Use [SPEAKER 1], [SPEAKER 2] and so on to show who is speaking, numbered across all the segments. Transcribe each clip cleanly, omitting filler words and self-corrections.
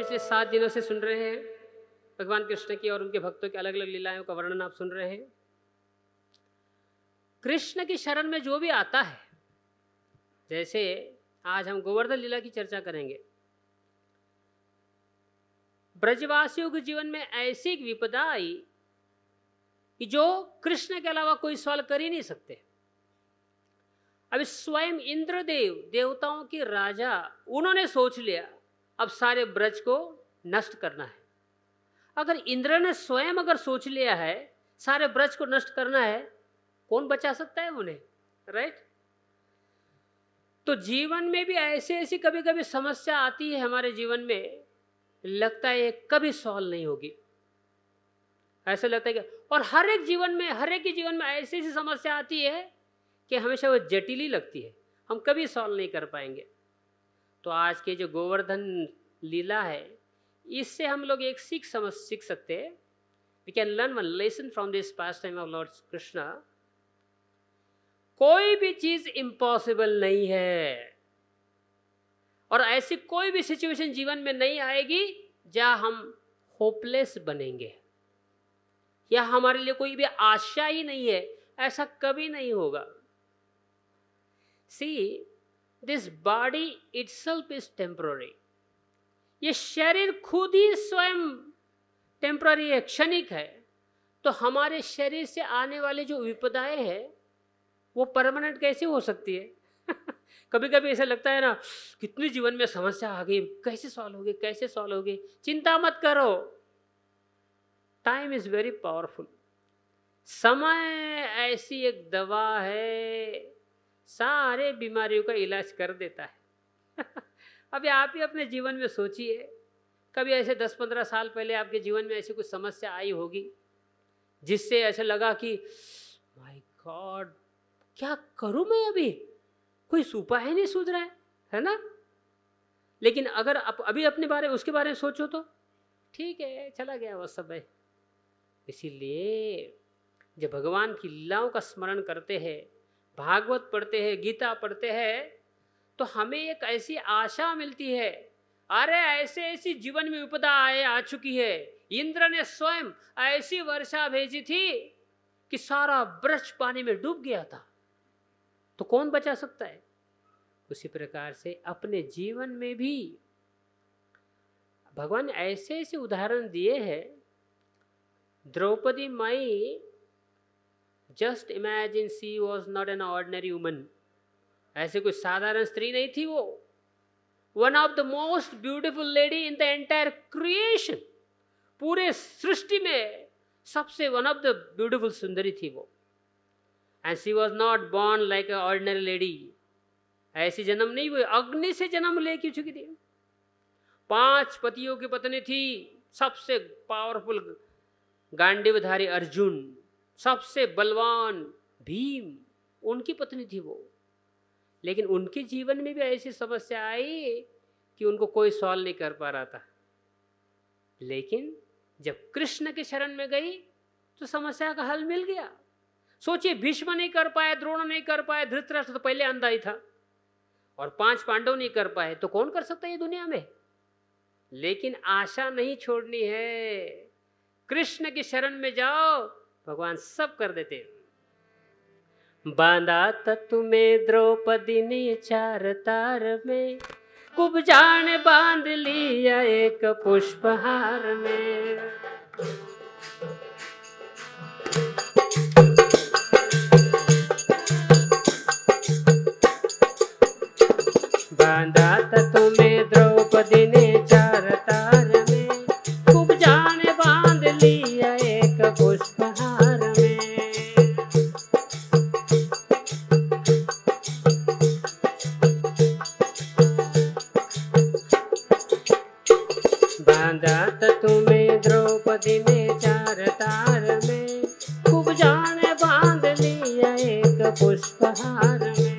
[SPEAKER 1] पिछले 7 दिनों से सुन रहे हैं भगवान कृष्ण की और उनके भक्तों की अलग अलग लीलाओं का वर्णन आप सुन रहे हैं। कृष्ण की शरण में जो भी आता है, जैसे आज हम गोवर्धन लीला की चर्चा करेंगे। ब्रजवासियों के जीवन में ऐसी एक विपदा आई कि जो कृष्ण के अलावा कोई सवाल कर ही नहीं सकते। अब स्वयं इंद्रदेव, देवताओं के राजा, उन्होंने सोच लिया अब सारे ब्रज को नष्ट करना है। अगर इंद्र ने स्वयं अगर सोच लिया है सारे ब्रज को नष्ट करना है, कौन बचा सकता है उन्हें, राइट? तो जीवन में भी ऐसी कभी कभी समस्या आती है हमारे जीवन में, लगता है ये कभी सॉल्व नहीं होगी, ऐसा लगता है कि, और हर एक के जीवन में ऐसी समस्या आती है कि हमेशा वो जटिल ही लगती है, हम कभी सॉल्व नहीं कर पाएंगे। तो आज के जो गोवर्धन लीला है, इससे हम लोग एक सीख सकते हैं। We can learn one lesson from this past time of Lord Krishna. कोई भी चीज इम्पॉसिबल नहीं है, और ऐसी कोई भी सिचुएशन जीवन में नहीं आएगी जहां हम होपलेस बनेंगे या हमारे लिए कोई भी आशा ही नहीं है, ऐसा कभी नहीं होगा। See, this body itself is temporary. ये शरीर खुद ही स्वयं टेम्पररी है, क्षणिक है। तो हमारे शरीर से आने वाली जो विपदाएं हैं वो परमानेंट कैसे हो सकती है? कभी कभी ऐसा लगता है ना, कितनी जीवन में समस्या आ गई, कैसे सॉल्व होगी। चिंता मत करो, टाइम इज वेरी पावरफुल। समय ऐसी एक दवा है, सारे बीमारियों का इलाज कर देता है। अभी आप ही अपने जीवन में सोचिए, कभी ऐसे 10-15 साल पहले आपके जीवन में ऐसी कुछ समस्या आई होगी जिससे ऐसा लगा कि माय गॉड, क्या करूं मैं, अभी कोई उपाय ही नहीं सूझ रहा है ना? लेकिन अगर आप अभी उसके बारे में सोचो तो ठीक है, चला गया वो सब है। इसीलिए जब भगवान की लीलाओं का स्मरण करते हैं, भागवत पढ़ते हैं, गीता पढ़ते हैं, तो हमें एक ऐसी आशा मिलती है। अरे ऐसी जीवन में विपदा आ चुकी है, इंद्र ने स्वयं ऐसी वर्षा भेजी थी कि सारा ब्रज पानी में डूब गया था, तो कौन बचा सकता है? उसी प्रकार से अपने जीवन में भी भगवान ऐसे उदाहरण दिए हैं। Draupadi Mai, just imagine, she was not an ordinary woman. ऐसे कोई साधारण स्त्री नहीं थी वो, one of the most beautiful lady in the entire creation. पूरे सृष्टि में सबसे वन ऑफ द ब्यूटिफुल सुंदरी थी वो। And she was not born like a ordinary lady. ऐसी जन्म नहीं हुई, अग्नि से जन्म ले चुकी थी। 5 पतियों की पत्नी थी। सबसे पावरफुल गांडीवधारी अर्जुन, सबसे बलवान भीम, उनकी पत्नी थी वो। लेकिन उनके जीवन में भी ऐसी समस्या आई कि उनको कोई सॉल्व नहीं कर पा रहा था। लेकिन जब कृष्ण के शरण में गई तो समस्या का हल मिल गया। सोचिए, भीष्म नहीं कर पाए, द्रोण नहीं कर पाए, धृतराष्ट्र तो पहले अंधा ही था, और 5 पांडव नहीं कर पाए, तो कौन कर सकता है ये दुनिया में? लेकिन आशा नहीं छोड़नी है, कृष्ण की शरण में जाओ, भगवान सब कर देते। बांधा तत्व में द्रौपदी ने 4 तार में, कुब्जान बांध लिया एक पुष्पहार में। बांधा तत्व में द्रौपदी ने 4 तार में, कुब्जान बांध लिया एक पुष्पहार में। बांधा तत्व में द्रौपदी ने 4 तार में, कुब्जान बांध लिया एक पुष्पहार में।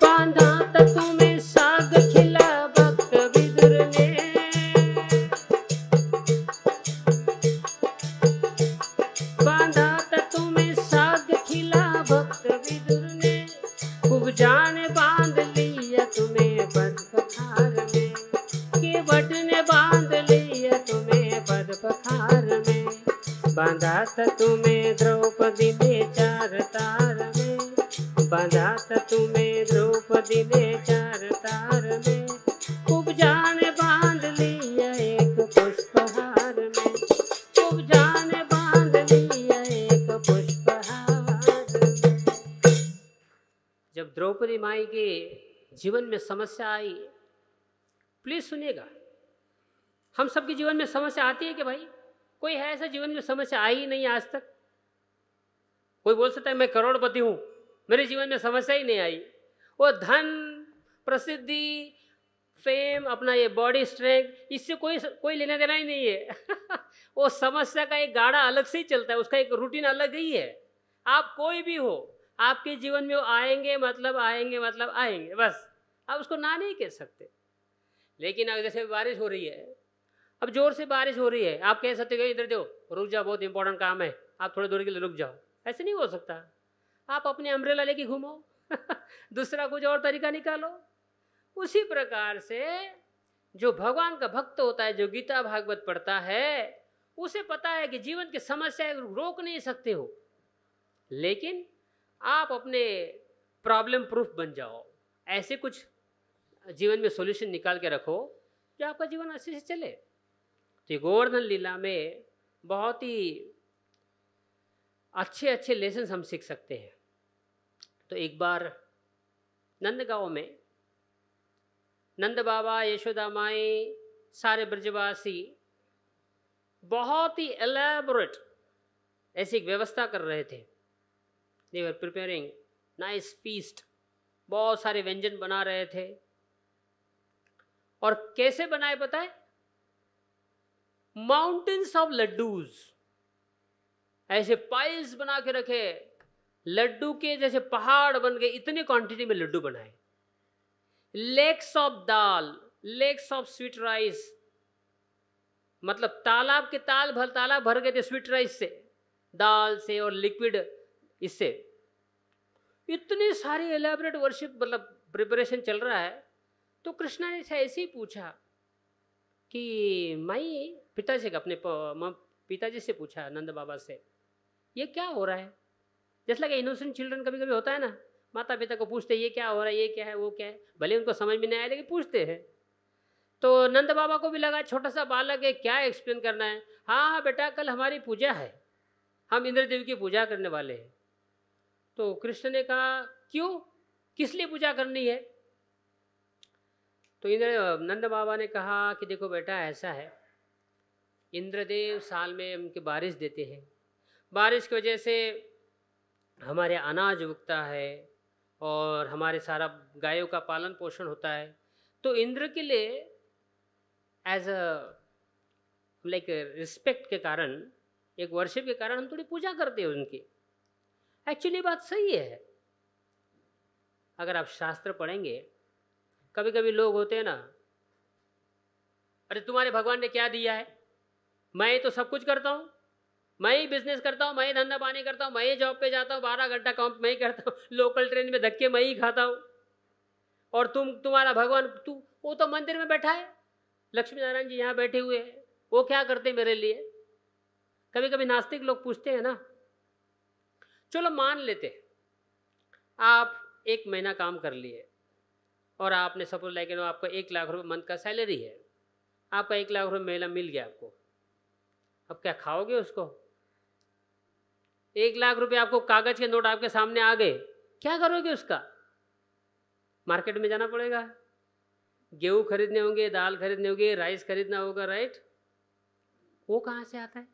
[SPEAKER 1] बांधा तत्व में साग खिला भक्त विदुर ने, बांधा तत्व में साग जाने बांध लिया तुम्हें पद पखार में, बांधा था तुम्हें द्रौपदी ने चार तार में, बांधा था तुम्हें द्रौपदी ने चार तार में, खूब जाने बांध लिया एक पुष्पहार में, खूब जाने बांध लिया एक पुष्पहार में। जब द्रौपदी माई के जीवन में समस्या आई, प्लीज सुनिएगा, हम सबके जीवन में समस्या आती है कि भाई? कोई है ऐसा जीवन में समस्या आई ही नहीं आज तक? कोई बोल सकता है मैं करोड़पति हूं, मेरे जीवन में समस्या ही नहीं आई। वो धन, प्रसिद्धि, फेम, अपना ये बॉडी स्ट्रेंथ, इससे कोई लेना देना ही नहीं है। वो समस्या का एक गाड़ा अलग से ही चलता है, उसका एक रूटीन अलग ही है। आप कोई भी हो, आपके जीवन में वो आएंगे मतलब आएंगे, बस आप उसको ना नहीं कह सकते। लेकिन अगर जैसे बारिश हो रही है, अब जोर से बारिश हो रही है, आप कह सकते हो इधर दो, रुक जाओ, बहुत इंपॉर्टेंट काम है, आप थोड़ी देर के लिए रुक जाओ। ऐसे नहीं हो सकता। आप अपने अम्ब्रेला लेके घूमो, दूसरा कुछ और तरीका निकालो। उसी प्रकार से जो भगवान का भक्त होता है, जो गीता भागवत पढ़ता है, उसे पता है कि जीवन की समस्या रोक नहीं सकते हो, लेकिन आप अपने प्रॉब्लम प्रूफ बन जाओ। ऐसे कुछ जीवन में सॉल्यूशन निकाल के रखो जो आपका जीवन अच्छे से चले। तो गोवर्धन लीला में बहुत ही अच्छे अच्छे लेसन हम सीख सकते हैं। तो एक बार नंदगांव में नंद बाबा, यशोदा माई, सारे ब्रजवासी बहुत ही एलैबोरेट ऐसी एक व्यवस्था कर रहे थे। दे वर प्रिपेयरिंग नाइस फीस्ट, बहुत सारे व्यंजन बना रहे थे। और कैसे बनाए पता है? माउंटेन्स ऑफ लड्डूज, ऐसे पाइल्स बना के रखे, लड्डू के जैसे पहाड़ बन गए, इतने क्वांटिटी में लड्डू बनाए। Lakes of dal, lakes of sweet rice, मतलब तालाब भर गए थे स्वीट राइस से, दाल से और लिक्विड इससे। इतनी सारी एलैबोरेट वर्शिप मतलब प्रिपरेशन चल रहा है। तो कृष्णा ने ऐसे ही पूछा कि माई, पिताजी का अपने पिताजी से पूछा, नंद बाबा से, ये क्या हो रहा है? जैसे लाइक इनोसेंट चिल्ड्रन कभी कभी होता है ना, माता पिता को पूछते ये क्या हो रहा है, ये क्या है, वो क्या है, भले उनको समझ में नहीं आया लेकिन पूछते हैं। तो नंद बाबा को भी लगा छोटा सा बालक है, क्या एक्सप्लेन करना है। हाँ बेटा, कल हमारी पूजा है, हम इंद्रदेव की पूजा करने वाले हैं। तो कृष्ण ने कहा क्यों, किस लिए पूजा करनी है? तो नंद बाबा ने कहा कि देखो बेटा, ऐसा है, इंद्रदेव साल में उनके बारिश देते हैं, बारिश की वजह से हमारे अनाज उगता है और हमारे सारा गायों का पालन पोषण होता है। तो इंद्र के लिए एज अ लाइक रिस्पेक्ट के कारण, एक वर्शिप के कारण हम थोड़ी पूजा करते हैं उनकी। एक्चुअली बात सही है। अगर आप शास्त्र पढ़ेंगे, कभी कभी लोग होते हैं ना, अरे तुम्हारे भगवान ने क्या दिया है, मैं ही तो सब कुछ करता हूँ, मैं ही बिजनेस करता हूँ, मैं ही धंधा पानी करता हूँ, मैं ही जॉब पे जाता हूँ, 12 घंटा काम मैं ही करता हूँ, लोकल ट्रेन में धक्के मैं ही खाता हूँ, और तुम्हारा भगवान, वो तो मंदिर में बैठा है, लक्ष्मी नारायण जी यहाँ बैठे हुए हैं, वो क्या करते मेरे लिए? कभी कभी नास्तिक लोग पूछते हैं ना। चलो मान लेते, आप 1 महीना काम कर लिए और आपने सपोज लाइक आपका 1 लाख रुपए मंथ का सैलरी है, आपका 1 लाख रुपए महीना मिल गया आपको। अब क्या खाओगे उसको? 1 लाख रुपए आपको कागज के नोट आपके सामने आ गए, क्या करोगे उसका? मार्केट में जाना पड़ेगा, गेहूं खरीदने होंगे, दाल खरीदने होंगे, राइस खरीदना होगा, राइट? वो कहाँ से आता है?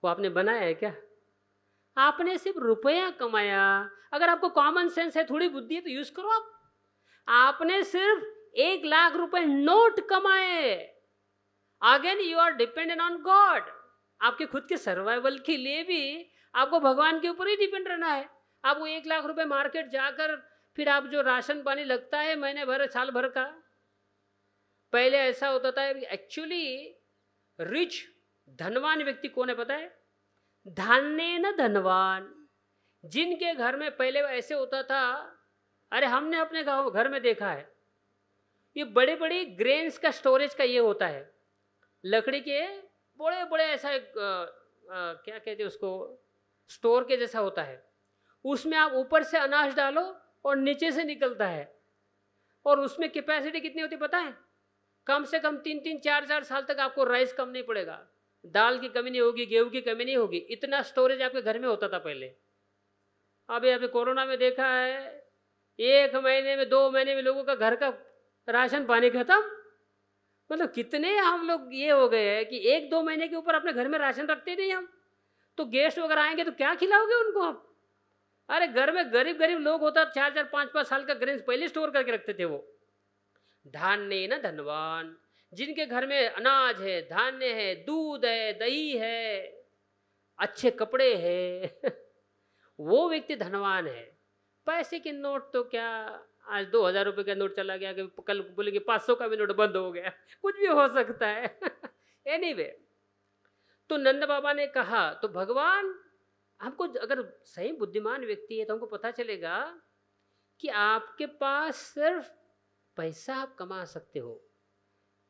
[SPEAKER 1] वो आपने बनाया है क्या? आपने सिर्फ रुपया कमाया। अगर आपको कॉमन सेंस है, थोड़ी बुद्धि है, तो यूज करो। आपने सिर्फ 1 लाख रुपए नोट कमाए। Again you are dependent on God. आपके खुद के सर्वाइवल के लिए भी आपको भगवान के ऊपर ही डिपेंड रहना है। आप वो 1 लाख रुपए मार्केट जाकर फिर आप जो राशन पानी लगता है महीने भर, साल भर का, पहले ऐसा होता था। एक्चुअली रिच धनवान व्यक्ति कौन है पता है? धन्य न धनवान। जिनके घर में पहले ऐसे होता था, अरे हमने अपने घर में देखा है, ये बड़े बड़े ग्रेन्स का स्टोरेज का ये होता है, लकड़ी के बड़े बड़े ऐसा क्या कहते हैं उसको, स्टोर के जैसा होता है। उसमें आप ऊपर से अनाज डालो और नीचे से निकलता है, और उसमें कैपेसिटी कितनी होती पता है? कम से कम 3-3, 4-4 साल तक आपको राइस कम नहीं पड़ेगा, दाल की कमी नहीं होगी, गेहूं की कमी नहीं होगी। इतना स्टोरेज आपके घर में होता था पहले। अभी आपने कोरोना में देखा है, 1 महीने में 2 महीने में लोगों का घर का राशन पानी खत्म। मतलब कितने हम लोग ये हो गए हैं कि 1-2 महीने के ऊपर अपने घर में राशन रखते नहीं हम। तो गेस्ट वगैरह आएंगे तो क्या खिलाओगे उनको आप? अरे घर में गरीब गरीब लोग होता 4-4, 5-5 साल का ग्रेन पहले स्टोर करके रखते थे। वो धान्य न धनवान, जिनके घर में अनाज है, धान्य है, दूध है, दही है, अच्छे कपड़े हैं वो व्यक्ति धनवान है। पैसे के नोट तो क्या, आज 2000 रुपये का नोट चला गया, कल बोलेंगे 500 का भी नोट बंद हो गया, कुछ भी हो सकता है एनीवे, तो नंद बाबा ने कहा, तो भगवान हमको, अगर सही बुद्धिमान व्यक्ति है तो हमको पता चलेगा कि आपके पास सिर्फ पैसा आप कमा सकते हो,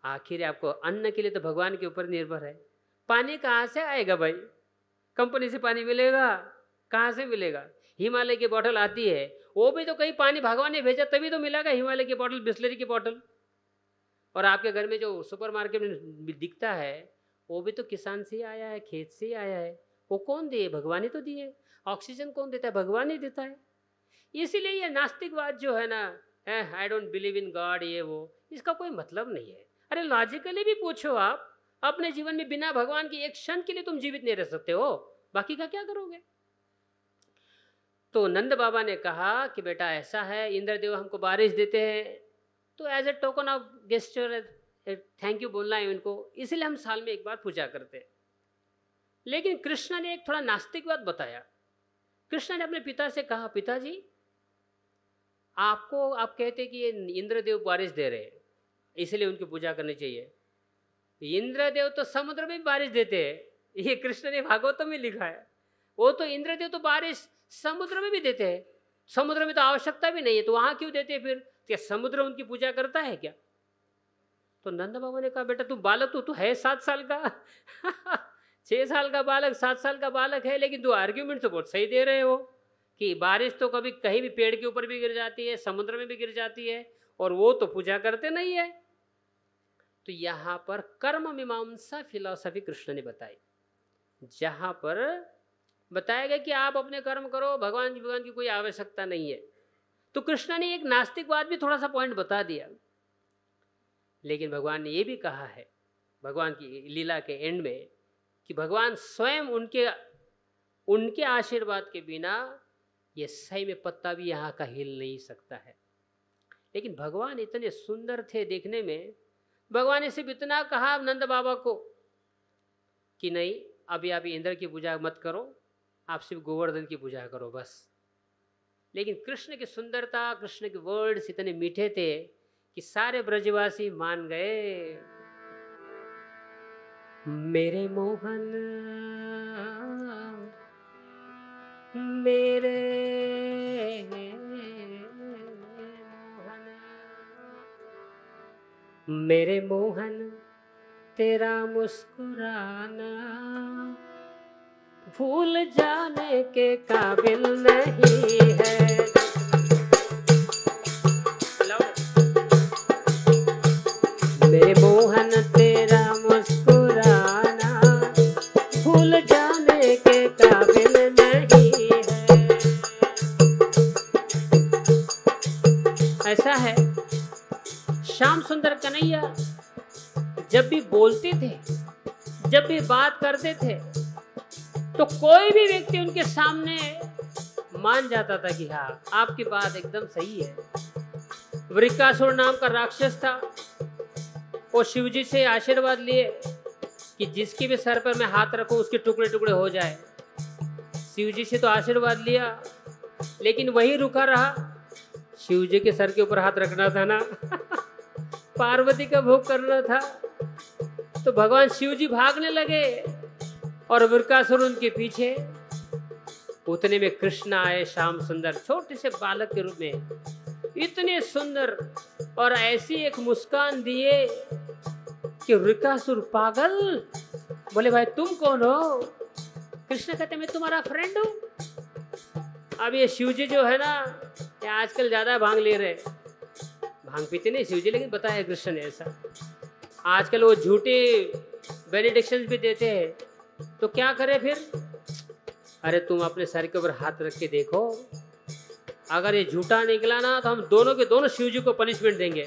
[SPEAKER 1] आखिर आपको अन्न के लिए तो भगवान के ऊपर निर्भर है। पानी कहाँ से आएगा भाई? कंपनी से पानी मिलेगा? कहाँ से मिलेगा? हिमालय की बोतल आती है, वो भी तो कहीं पानी भगवान ने भेजा तभी तो मिलेगा हिमालय की बोतल, बिस्लरी की बोतल। और आपके घर में जो सुपरमार्केट में दिखता है वो भी तो किसान से ही आया है, खेत से ही आया है। वो कौन दिए? भगवान ही तो दिए। ऑक्सीजन कौन देता है? भगवान ही देता है। इसीलिए ये नास्तिकवाद जो है ना, I don't believe in God, ये वो, इसका कोई मतलब नहीं है। अरे लॉजिकली भी पूछो आप, अपने जीवन में बिना भगवान की एक क्षण के लिए तुम जीवित नहीं रह सकते हो, बाकी का क्या करोगे? तो नंद बाबा ने कहा कि बेटा ऐसा है, इंद्रदेव हमको बारिश देते हैं, तो as a token of gesture thank you बोलना है उनको, इसलिए हम साल में एक बार पूजा करते हैं। लेकिन कृष्ण ने एक थोड़ा नास्तिकवाद बताया। कृष्ण ने अपने पिता से कहा, पिताजी आपको, आप कहते कि ये इंद्रदेव बारिश दे रहे हैं इसलिए उनकी पूजा करनी चाहिए। इंद्रदेव तो समुद्र में बारिश देते हैं, ये कृष्ण ने भागवतम में लिखा है। वो तो इंद्रदेव तो बारिश समुद्र में भी देते हैं, समुद्र में तो आवश्यकता भी नहीं है, तो वहां क्यों देते हैं फिर? क्या समुद्र उनकी पूजा करता है क्या? तो नंद बाबा ने कहा, बेटा तू बालक तो तू है 7 साल का 6 साल का बालक, 7 साल का बालक है, लेकिन तू आर्ग्यूमेंट तो बहुत सही दे रहे हो कि बारिश तो कभी कहीं भी पेड़ के ऊपर भी गिर जाती है, समुद्र में भी गिर जाती है, और वो तो पूजा करते नहीं है। तो यहाँ पर कर्म मीमांसा फिलॉसफी कृष्ण ने बताई, जहाँ पर बताया गया कि आप अपने कर्म करो, भगवान की कोई आवश्यकता नहीं है। तो कृष्ण ने एक नास्तिकवाद भी थोड़ा सा पॉइंट बता दिया, लेकिन भगवान ने ये भी कहा है भगवान की लीला के एंड में कि भगवान स्वयं उनके आशीर्वाद के बिना ये सही में पत्ता भी यहाँ का हिल नहीं सकता है। लेकिन भगवान इतने सुंदर थे देखने में, भगवान ने सिर्फ इतना कहा नंद बाबा को कि नहीं, अभी आप इंद्र की पूजा मत करो, आप सिर्फ गोवर्धन की पूजा करो बस। लेकिन कृष्ण की सुंदरता, कृष्ण के वर्ड्स इतने मीठे थे कि सारे ब्रजवासी मान गए। मेरे मोहन मेरे मोहन, मेरे मोहन तेरा मुस्कुराना भूल जाने के काबिल नहीं है। मेरे मोहन तेरा मुस्कुराना भूल जाने के काबिल नहीं है। ऐसा है, श्याम सुंदर कन्हैया जब भी बोलते थे, जब भी बात करते थे, तो कोई भी व्यक्ति उनके सामने मान जाता था कि हाँ आपकी बात एकदम सही है। वृकासुर नाम का राक्षस था, वो शिव जी से आशीर्वाद लिए कि जिसके भी सर पर मैं हाथ रखूं उसके टुकड़े टुकड़े हो जाए। शिव जी से तो आशीर्वाद लिया, लेकिन वही रुका रहा। शिव जी के सर के ऊपर हाथ रखना था ना पार्वती का भोग करना था। तो भगवान शिव जी भागने लगे और वृकासुर उनके पीछे। उतने में कृष्ण आए, श्याम सुंदर छोटे से बालक के रूप में। इतने सुंदर और ऐसी एक मुस्कान दिए कि वृकासुर पागल। बोले भाई तुम कौन हो? कृष्ण कहते मैं तुम्हारा फ्रेंड हूं। अब ये शिवजी जो है ना, ये आजकल ज्यादा भांग ले रहे, भांग पीते नहीं शिवजी, लेकिन बताया कृष्ण ने ऐसा। आजकल वो झूठे बेनिडिक्शन भी देते हैं, तो क्या करे फिर? अरे तुम अपने सर के ऊपर हाथ रख के देखो, अगर ये झूठा निकला ना तो हम दोनों के दोनों शिवजी को पनिशमेंट देंगे।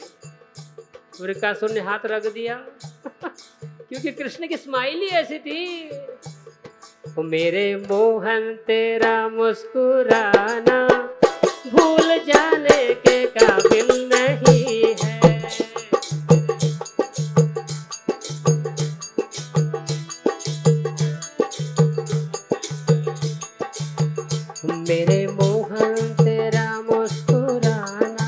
[SPEAKER 1] वृकासुर ने हाथ रख दिया क्योंकि कृष्ण की स्माइल ही ऐसी थी। ओ मेरे मोहन तेरा मुस्कुराना भूल जाने के काबिल नहीं है। मेरे मोहन तेरा मुस्कुराना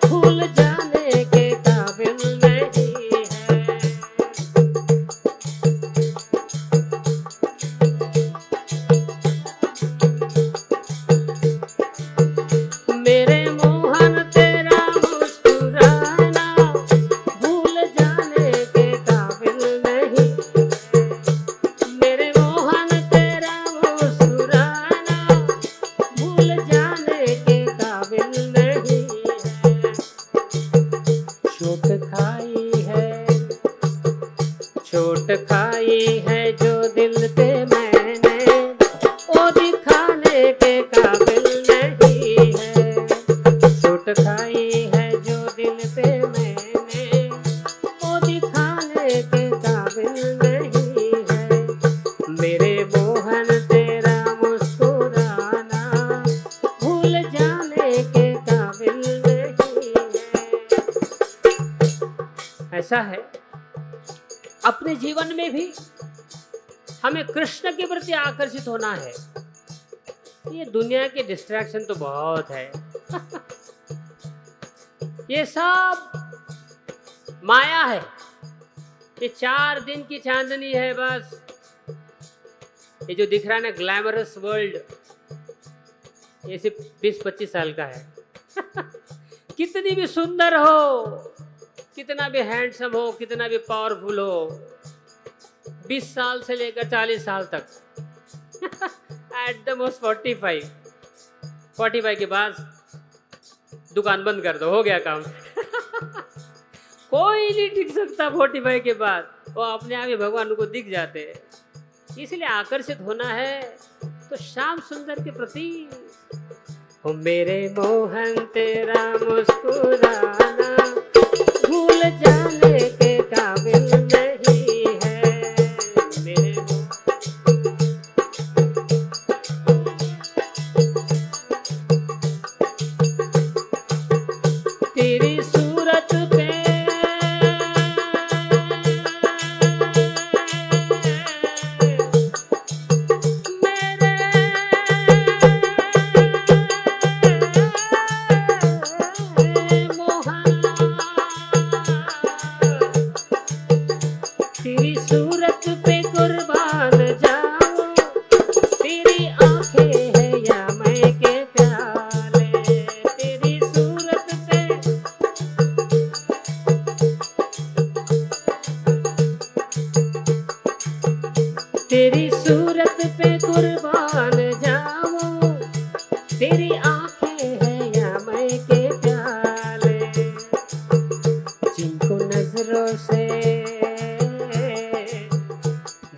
[SPEAKER 1] भूल जाने के काबिल नहीं है। मेरे मोहन तेरा मुस्कुराना भूल जाने के काबिल नहीं। मेरे मोहन तेरा मुस्कुराना भूल जाने के काबिल नहीं है। चोट खाई है जो दिल पे मैंने, वो दिखाने के काबिल नहीं है। चोट खाई है जो दिल पे मैंने, वो दिखाने के काबिल नहीं है। मेरे मोहन तेरा मुस्कुराना भूल जाने के काबिल नहीं है। ऐसा है अपने जीवन में भी हमें कृष्ण के प्रति आकर्षित होना है। ये दुनिया के डिस्ट्रैक्शन तो बहुत है ये सब माया है, ये 4 दिन की चांदनी है बस। ये जो दिख रहा है ना ग्लैमरस वर्ल्ड, ये सिर्फ 20-25 साल का है कितनी भी सुंदर हो, कितना भी हैंडसम हो, कितना भी पावरफुल हो, 20 साल से लेकर 40 साल तक एट द मोस्ट 45 के बाद दुकान बंद कर दो, हो गया काम कोई नहीं टिक सकता 45 के बाद, वो अपने आप ही भगवान को दिख जाते हैं। इसलिए आकर्षित होना है तो श्याम सुंदर के प्रति। ओ मेरे मोहन तेरा मुस्कुराना भूल जाने के काबिल नहीं है। मेरे तेरी सूरत पे तेरी सूरत पे कुर्बान जाऊं, तेरी आंखें है या मैं के प्याले। तेरी सूरत पे तेरी सूरत पे कुर्बान जाऊं, तेरी आंखें है या मैं के प्याले।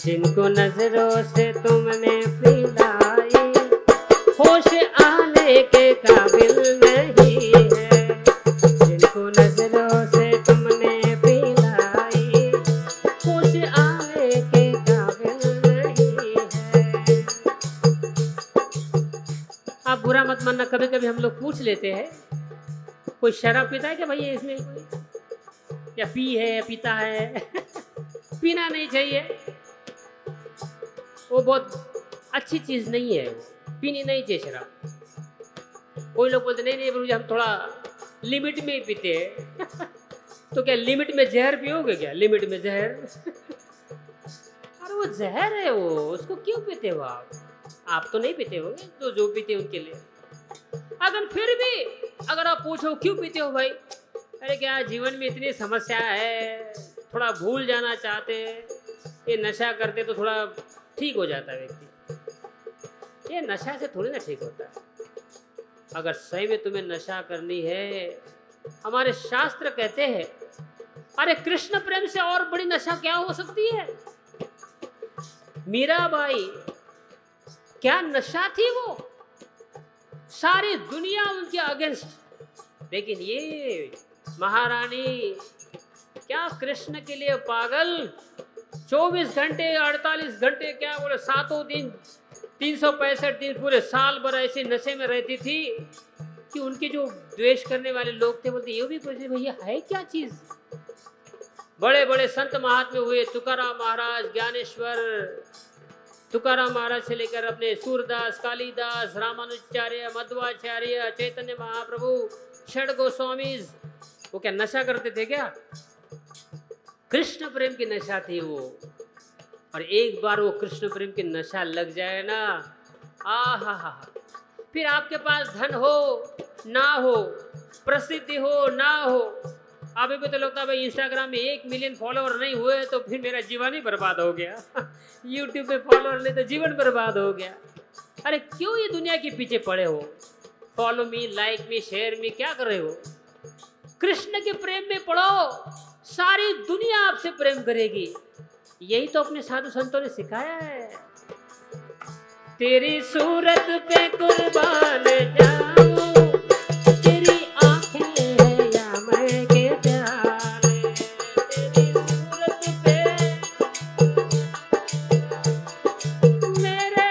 [SPEAKER 1] जिनको नजरों से तुमने पिलाई, होश आने के काबिल नहीं है। जिनको नजरों से तुमने पिलाई, होश आने के काबिल नहीं है। आप बुरा मत मानना, कभी कभी हम लोग पूछ लेते हैं कोई शराब पीता है क्या भैया इसमें कोई, या पी है या पीता है पीना नहीं चाहिए, वो बहुत अच्छी चीज नहीं है, वो पीनी नहीं चाहिए शराब। कोई लोग बोलते नहीं नहीं गुरुजी हम थोड़ा लिमिट में ही पीते हैं तो क्या लिमिट में जहर पियोगे क्या? लिमिट में जहर अरे वो जहर है, वो उसको क्यों पीते हो आप तो नहीं पीते होंगे, तो जो पीते हैं उनके लिए। अगर फिर भी अगर आप पूछो क्यों पीते हो भाई, अरे क्या जीवन में इतनी समस्या है, थोड़ा भूल जाना चाहते हैं, ये नशा करते तो थोड़ा ठीक हो जाता है व्यक्ति। ये नशा से थोड़ी ना ठीक होता है। अगर सही में तुम्हें नशा करनी है, हमारे शास्त्र कहते हैं, अरे कृष्ण प्रेम से और बड़ी नशा क्या हो सकती है। मीराबाई क्या नशा थी वो, सारी दुनिया उनके अगेंस्ट, लेकिन ये महारानी क्या कृष्ण के लिए पागल, 24 घंटे 48 घंटे क्या बोले, सातों दिन 365 दिन पूरे साल भर ऐसे नशे में रहती थी कि उनके जो द्वेष करने वाले लोग थे बोलते ये भी पूछते भैया है क्या चीज। बड़े बड़े संत महात्मा हुए, तुकाराम महाराज, ज्ञानेश्वर तुकाराम महाराज से लेकर अपने सूरदास, कालिदास, रामानुजाचार्य, मध्वाचार्य, चैतन्य महाप्रभु, षड गोस्वामी, वो क्या नशा करते थे क्या? कृष्ण प्रेम की नशा थी वो। और एक बार वो कृष्ण प्रेम की नशा लग जाए ना, आहा, फिर आपके पास धन हो ना हो, प्रसिद्धि हो ना हो, अभी भी तो लगता है भाई इंस्टाग्राम में 1 मिलियन फॉलोअर नहीं हुए तो फिर मेरा जीवन ही बर्बाद हो गया। यूट्यूब पे फॉलोअर नहीं तो जीवन बर्बाद हो गया। अरे क्यों ये दुनिया के पीछे पड़े हो? Follow me, like me, share me, क्या कर रहे हो? कृष्ण के प्रेम में पड़ो, सारी दुनिया आपसे प्रेम करेगी। यही तो अपने साधु संतों ने सिखाया है। तेरी सूरत पे कुर्बान जाऊं, तेरी आंखें हैं या मैं के प्यारे, तेरी सूरत पे मेरे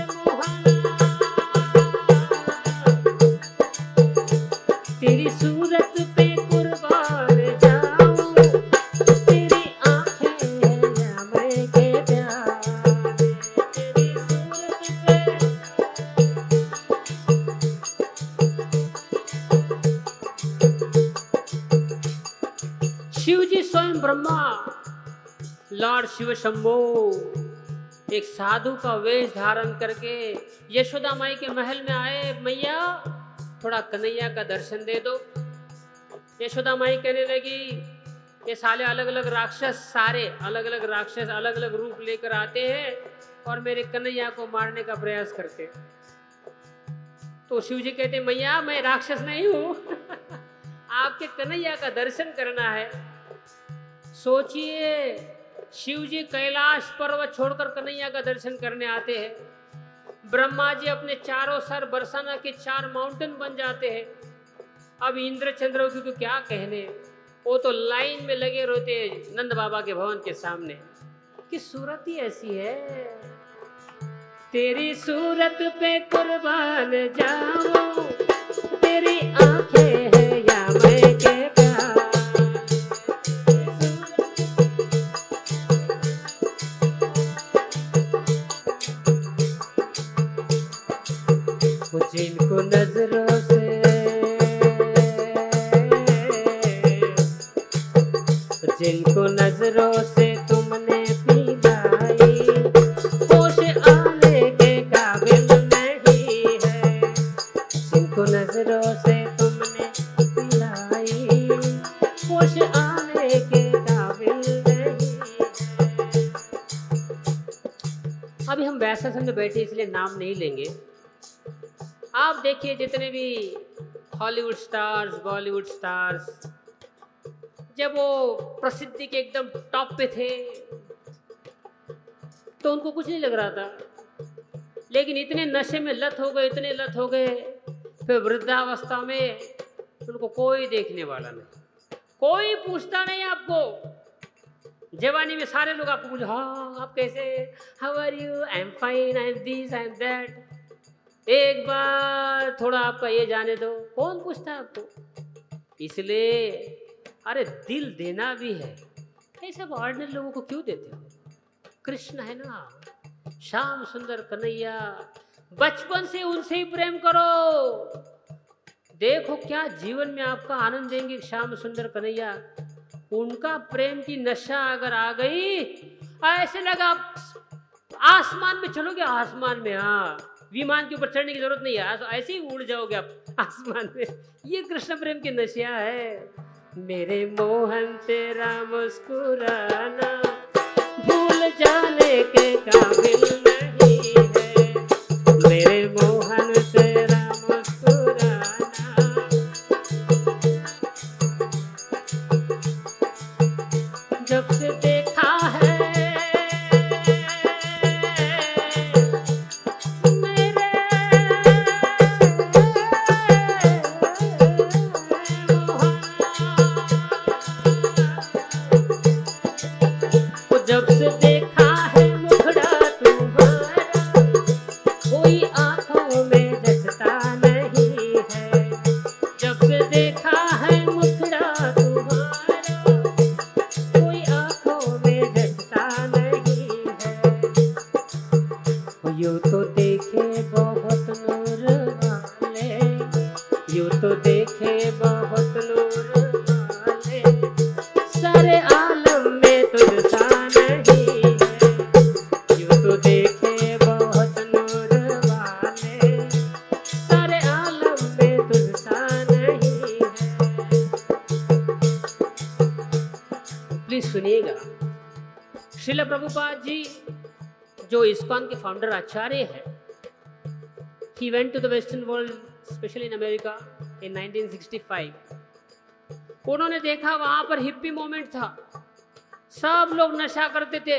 [SPEAKER 1] मोहना, तेरी सूरत पे कुर्बान जाऊं, तेरी आंखें हैं या मैं के प्यारे, तेरी सूरत पे। शिव जी स्वयं ब्रह्मा, लॉर्ड शिव शंभो, एक साधु का वेश धारण करके यशोदा माई के महल में आए। मैया थोड़ा कन्हैया का दर्शन दे दो। यशोदा माई कहने लगी ये साले अलग अलग राक्षस, सारे अलग अलग राक्षस अलग अलग रूप लेकर आते हैं और मेरे कन्हैया को मारने का प्रयास करते। तो शिव जी कहते मैया मैं राक्षस नहीं हूं। आपके कन्हैया का दर्शन करना है। सोचिए शिव जी कैलाश पर्वत छोड़कर कन्हैया का दर्शन करने आते हैं। ब्रह्मा जी अपने चारों सर बरसाना के 4 माउंटेन बन जाते हैं। अब इंद्र चंद्र को क्या कहने, वो तो लाइन में लगे रहते नंद बाबा के भवन के सामने कि सूरत ही ऐसी है। तेरी सूरत पे कुर्बान जाऊं, तेरी आंखें हैं या मैं के प्यार, जिनको नजरों से जिनको नजरों से तुमने पिलाई, होश आने के काबिल नहीं है। जिनको नजरों से तुमने पिलाई, होश आने के काबिल नहीं है। अभी हम वैसा समझ बैठे इसलिए नाम नहीं लेंगे। आप देखिए जितने भी हॉलीवुड स्टार्स, बॉलीवुड स्टार्स, जब वो प्रसिद्धि के एकदम टॉप पे थे तो उनको कुछ नहीं लग रहा था, लेकिन इतने नशे में लत हो गए, इतने लत हो गए, फिर वृद्धावस्था में उनको कोई देखने वाला नहीं, कोई पूछता नहीं आपको। जवानी में सारे लोग आपको पूछे हाँ आप कैसे, how are you, I am fine, I am this, I am that. एक बार थोड़ा आपका ये जाने दो, कौन पूछता है आपको? इसलिए अरे दिल देना भी है, ऐसे ऑर्डिनरी लोगों को क्यों देते हो? कृष्ण है ना, श्याम सुंदर कन्हैया, बचपन से उनसे ही प्रेम करो। देखो क्या जीवन में आपका आनंद देंगे श्याम सुंदर कन्हैया। उनका प्रेम की नशा अगर आ गई, ऐसे लगा आसमान में चलोगे, आसमान में, हाँ, विमान के ऊपर चढ़ने की जरूरत नहीं है, ऐसे ही उड़ जाओगे आप आसमान में। ये कृष्ण प्रेम की नशा है। मेरे मोहन तेरा मुस्कुराना भूल जाने के काबिल नहीं है। मेरे मोहन तेरा मुस्कुराना, जब से देखा है जब से देखा है मुखड़ा तुम्हारा, कोई आंखों में जचता नहीं है। जब से देखा है मुखड़ा तुम्हारा, कोई आंखों में जचता नहीं है। यूं तो देखे बहुत नूर वाले, यूं तो देखे बहुत नूर वाले, सारे आलम में तुझसा सुनिएगा। श्रील प्रभुपाद जी जो इस्कॉन के फाउंडर आचार्य हैं, he went to the western world, especially in America in 1965। उन्होंने देखा वहां पर हिप्पी मूवमेंट था, सब लोग नशा करते थे,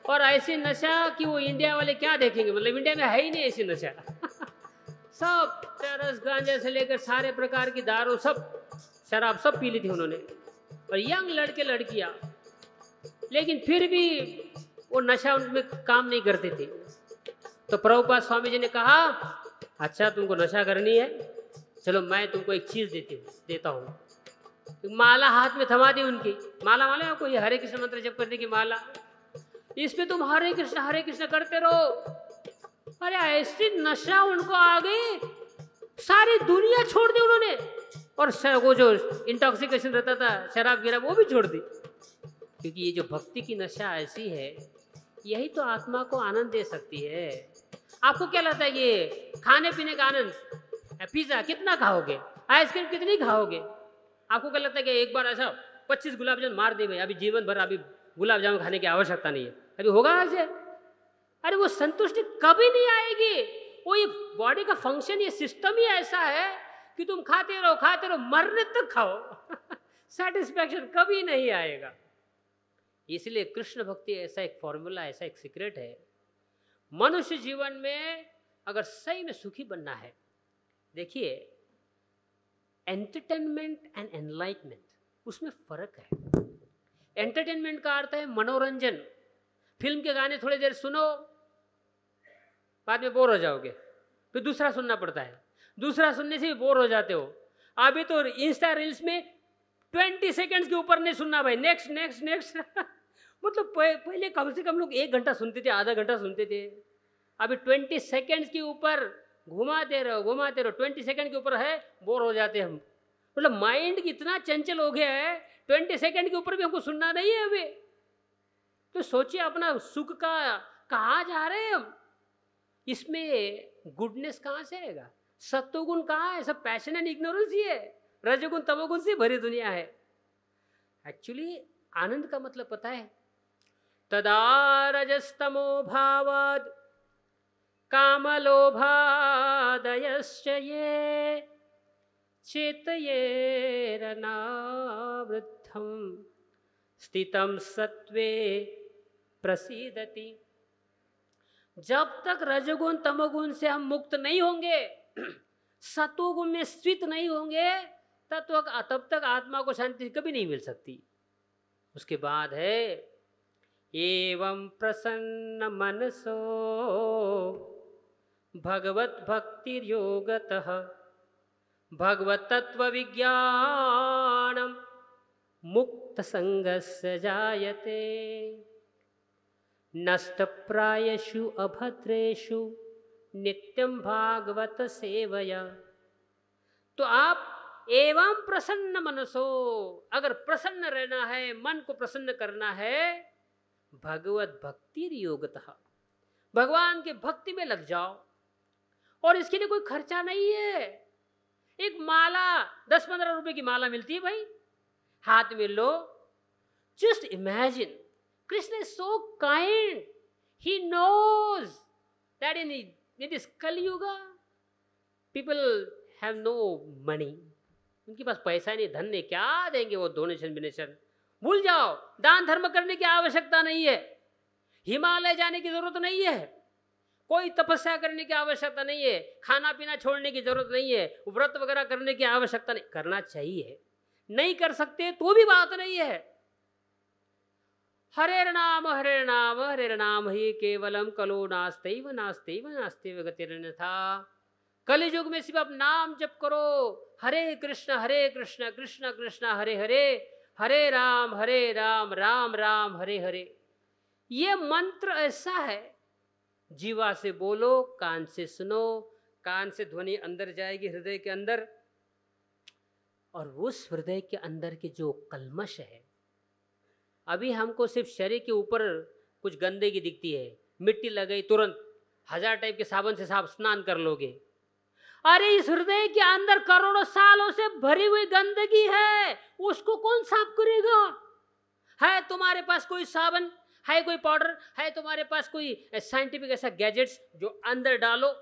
[SPEAKER 1] और ऐसी नशा कि वो इंडिया वाले क्या देखेंगे, मतलब इंडिया में है ही नहीं ऐसी नशा। सब चरस गांजा से लेकर सारे प्रकार की दारू, सब शराब सब पी ली थी उन्होंने, और यंग लड़के लड़कियां, लेकिन फिर भी वो नशा उनमें काम नहीं करते थे। तो प्रभुपाद स्वामी जी ने कहा, अच्छा तुमको नशा करनी है, चलो मैं तुमको एक चीज देता हूँ। माला हाथ में थमा दी उनकी, माला माले आपको, ये हरे कृष्ण मंत्र जप करने की माला, इसमें तुम हरे कृष्ण करते रहो। अरे ऐसी नशा उनको आ गई, सारी दुनिया छोड़ दी उन्होंने, और वो जो इंटॉक्सिकेशन रहता था, शराब गिरा, वो भी छोड़ दी। क्योंकि ये जो भक्ति की नशा ऐसी है, यही तो आत्मा को आनंद दे सकती है। आपको क्या लगता है, ये खाने पीने का आनंद, पिज्जा कितना खाओगे, आइसक्रीम कितनी खाओगे? आपको क्या लगता है कि एक बार ऐसा 25 गुलाब जामुन मार दे भाई, अभी जीवन भर अभी गुलाब जामुन खाने की आवश्यकता नहीं है, अभी होगा ऐसे? अरे वो संतुष्टि कभी नहीं आएगी। वो ये बॉडी का फंक्शन, ये सिस्टम ही ऐसा है कि तुम खाते रहो मरने तक खाओ। सेटिस्फैक्शन कभी नहीं आएगा। इसलिए कृष्ण भक्ति ऐसा एक फॉर्मूला, ऐसा एक सीक्रेट है। मनुष्य जीवन में अगर सही में सुखी बनना है, देखिए एंटरटेनमेंट एंड एनलाइटमेंट, उसमें फर्क है। एंटरटेनमेंट का अर्थ है मनोरंजन। फिल्म के गाने थोड़ी देर सुनो, बाद में बोर हो जाओगे, फिर दूसरा सुनना पड़ता है, दूसरा सुनने से भी बोर हो जाते हो। अभी तो इंस्टा रील्स में 20 सेकंड्स के ऊपर नहीं सुनना भाई, नेक्स्ट नेक्स्ट नेक्स्ट। मतलब पहले कम से कम लोग 1 घंटा सुनते थे, आधा घंटा सुनते थे, अभी 20 सेकंड्स के ऊपर घुमाते रहो। 20 सेकंड के ऊपर है, बोर हो जाते हम। मतलब माइंड इतना चंचल हो गया है, 20 सेकंड के ऊपर भी हमको सुनना नहीं है अभी। तो सोचिए अपना सुख का कहाँ जा रहे हैं हम, इसमें गुडनेस कहाँ से आएगा? सत्वगुण कहाँ है? सब पैशन एंड इग्नोरेंस ही है, रजोगुण तमोगुण से भरी दुनिया है। एक्चुअली आनंद का मतलब पता है, तदा रजस्तमो भावाद कामलोभादयश्च ये चेतयेरनावृद्धं स्थितं सत्वे प्रसीदति। जब तक रजोगुण तमोगुण से हम मुक्त नहीं होंगे, सतोगुण में स्थित नहीं होंगे, तब तक आत्मा को शांति कभी नहीं मिल सकती। उसके बाद है एवं प्रसन्न मनसो भगवत भक्तिर्योगतः भगवत तत्व विज्ञानम मुक्त संगस्य जायते नष्ट प्रायशु अभद्रेषु नित्यं भागवत सेवया। तो आप एवं प्रसन्न मनसो, अगर प्रसन्न रहना है, मन को प्रसन्न करना है, भगवत भक्ति योगतः, भगवान के भक्ति में लग जाओ, और इसके लिए कोई खर्चा नहीं है। एक माला 10-15 रुपए की माला मिलती है भाई, हाथ में लो। Just imagine, Krishna is so kind, he knows that in this Kalyuga people have no money. उनके पास पैसा नहीं, धन नहीं, क्या देंगे वो डोनेशन बिनेशन। भूल जाओ, दान धर्म करने की आवश्यकता नहीं है, हिमालय जाने की जरूरत नहीं है, कोई तपस्या करने की आवश्यकता नहीं है, खाना पीना छोड़ने की जरूरत नहीं है, व्रत वगैरह करने की आवश्यकता नहीं। करना चाहिए, नहीं कर सकते तो भी बात नहीं है। हरे नाम ही केवलम कलो नास्तेव नास्तेव नास्तेव गतिरन्यथा। कलियुग में सिर्फ आप नाम जप करो, हरे कृष्ण कृष्ण कृष्ण हरे हरे, हरे राम राम राम हरे हरे। ये मंत्र ऐसा है, जीवा से बोलो, कान से सुनो, कान से ध्वनि अंदर जाएगी हृदय के अंदर, और उस हृदय के अंदर के जो कल्मश है, अभी हमको सिर्फ शरीर के ऊपर कुछ गंदगी दिखती है, मिट्टी लग गई तुरंत 1000 टाइप के साबुन से साफ स्नान कर लोगे। अरे इस हृदय के अंदर करोड़ों सालों से भरी हुई गंदगी है, उसको कौन साफ करेगा? है तुम्हारे पास कोई साबुन, है कोई पाउडर, है तुम्हारे पास कोई साइंटिफिक ऐसा गैजेट्स जो अंदर डालो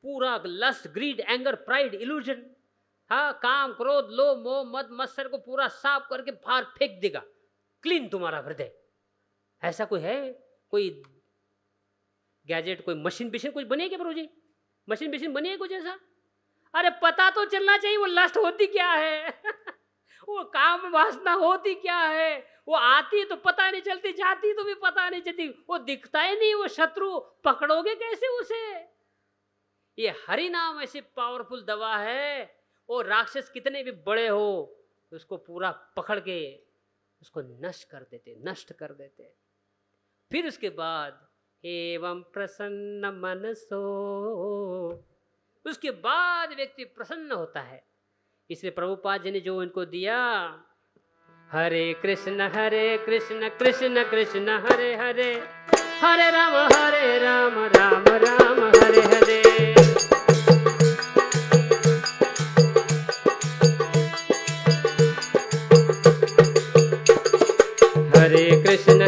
[SPEAKER 1] पूरा lust greed anger pride illusion, हाँ, काम क्रोध लोभ मोह मद मत्सर को पूरा साफ करके बाहर फेंक देगा, क्लीन तुम्हारा हृदय? ऐसा कोई है? कोई गैजेट, कोई मशीन बिशीन कुछ बनी है क्या प्रभु जी? मशीन बिशीन बनी है कुछ ऐसा? अरे पता तो चलना चाहिए वो लस्ट होती क्या है वो काम वासना होती क्या है। वो आती तो पता नहीं चलती, जाती तो भी पता नहीं चलती, वो दिखता ही नहीं, वो शत्रु, पकड़ोगे कैसे उसे? ये हरि नाम ऐसी पावरफुल दवा है, वो राक्षस कितने भी बड़े हो उसको पूरा पकड़ के उसको नष्ट कर देते। फिर उसके बाद एवं प्रसन्न मनसो, उसके बाद व्यक्ति प्रसन्न होता है। इसलिए प्रभुपाद जी ने जो इनको दिया, हरे कृष्ण कृष्ण कृष्ण हरे हरे, हरे राम राम राम हरे हरे। हरे कृष्ण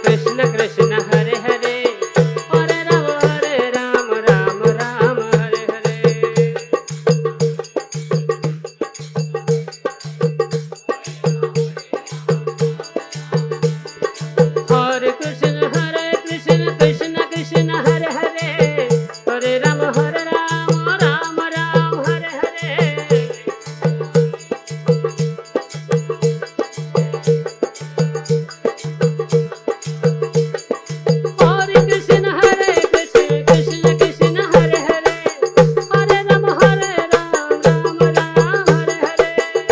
[SPEAKER 1] कृष्ण कृष्ण हरे हरे, हरे राम राम हरे हरे। हरे कृष्ण कृष्ण कृष्ण हरे हरे, हरे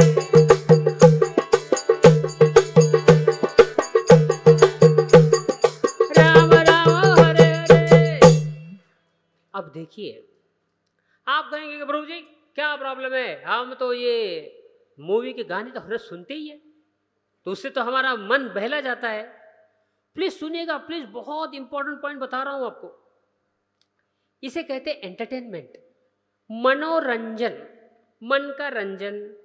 [SPEAKER 1] राम राम हरे हरे। अब देखिए, आप कहेंगे कि प्रभु जी क्या प्रॉब्लम है, हम तो ये मूवी के गाने तो हर सुनते ही है, तो उससे तो हमारा मन बहला जाता है। प्लीज सुनिएगा, प्लीज, बहुत इंपॉर्टेंट पॉइंट बता रहा हूं आपको। इसे कहते हैं एंटरटेनमेंट, मनोरंजन, मन का रंजन।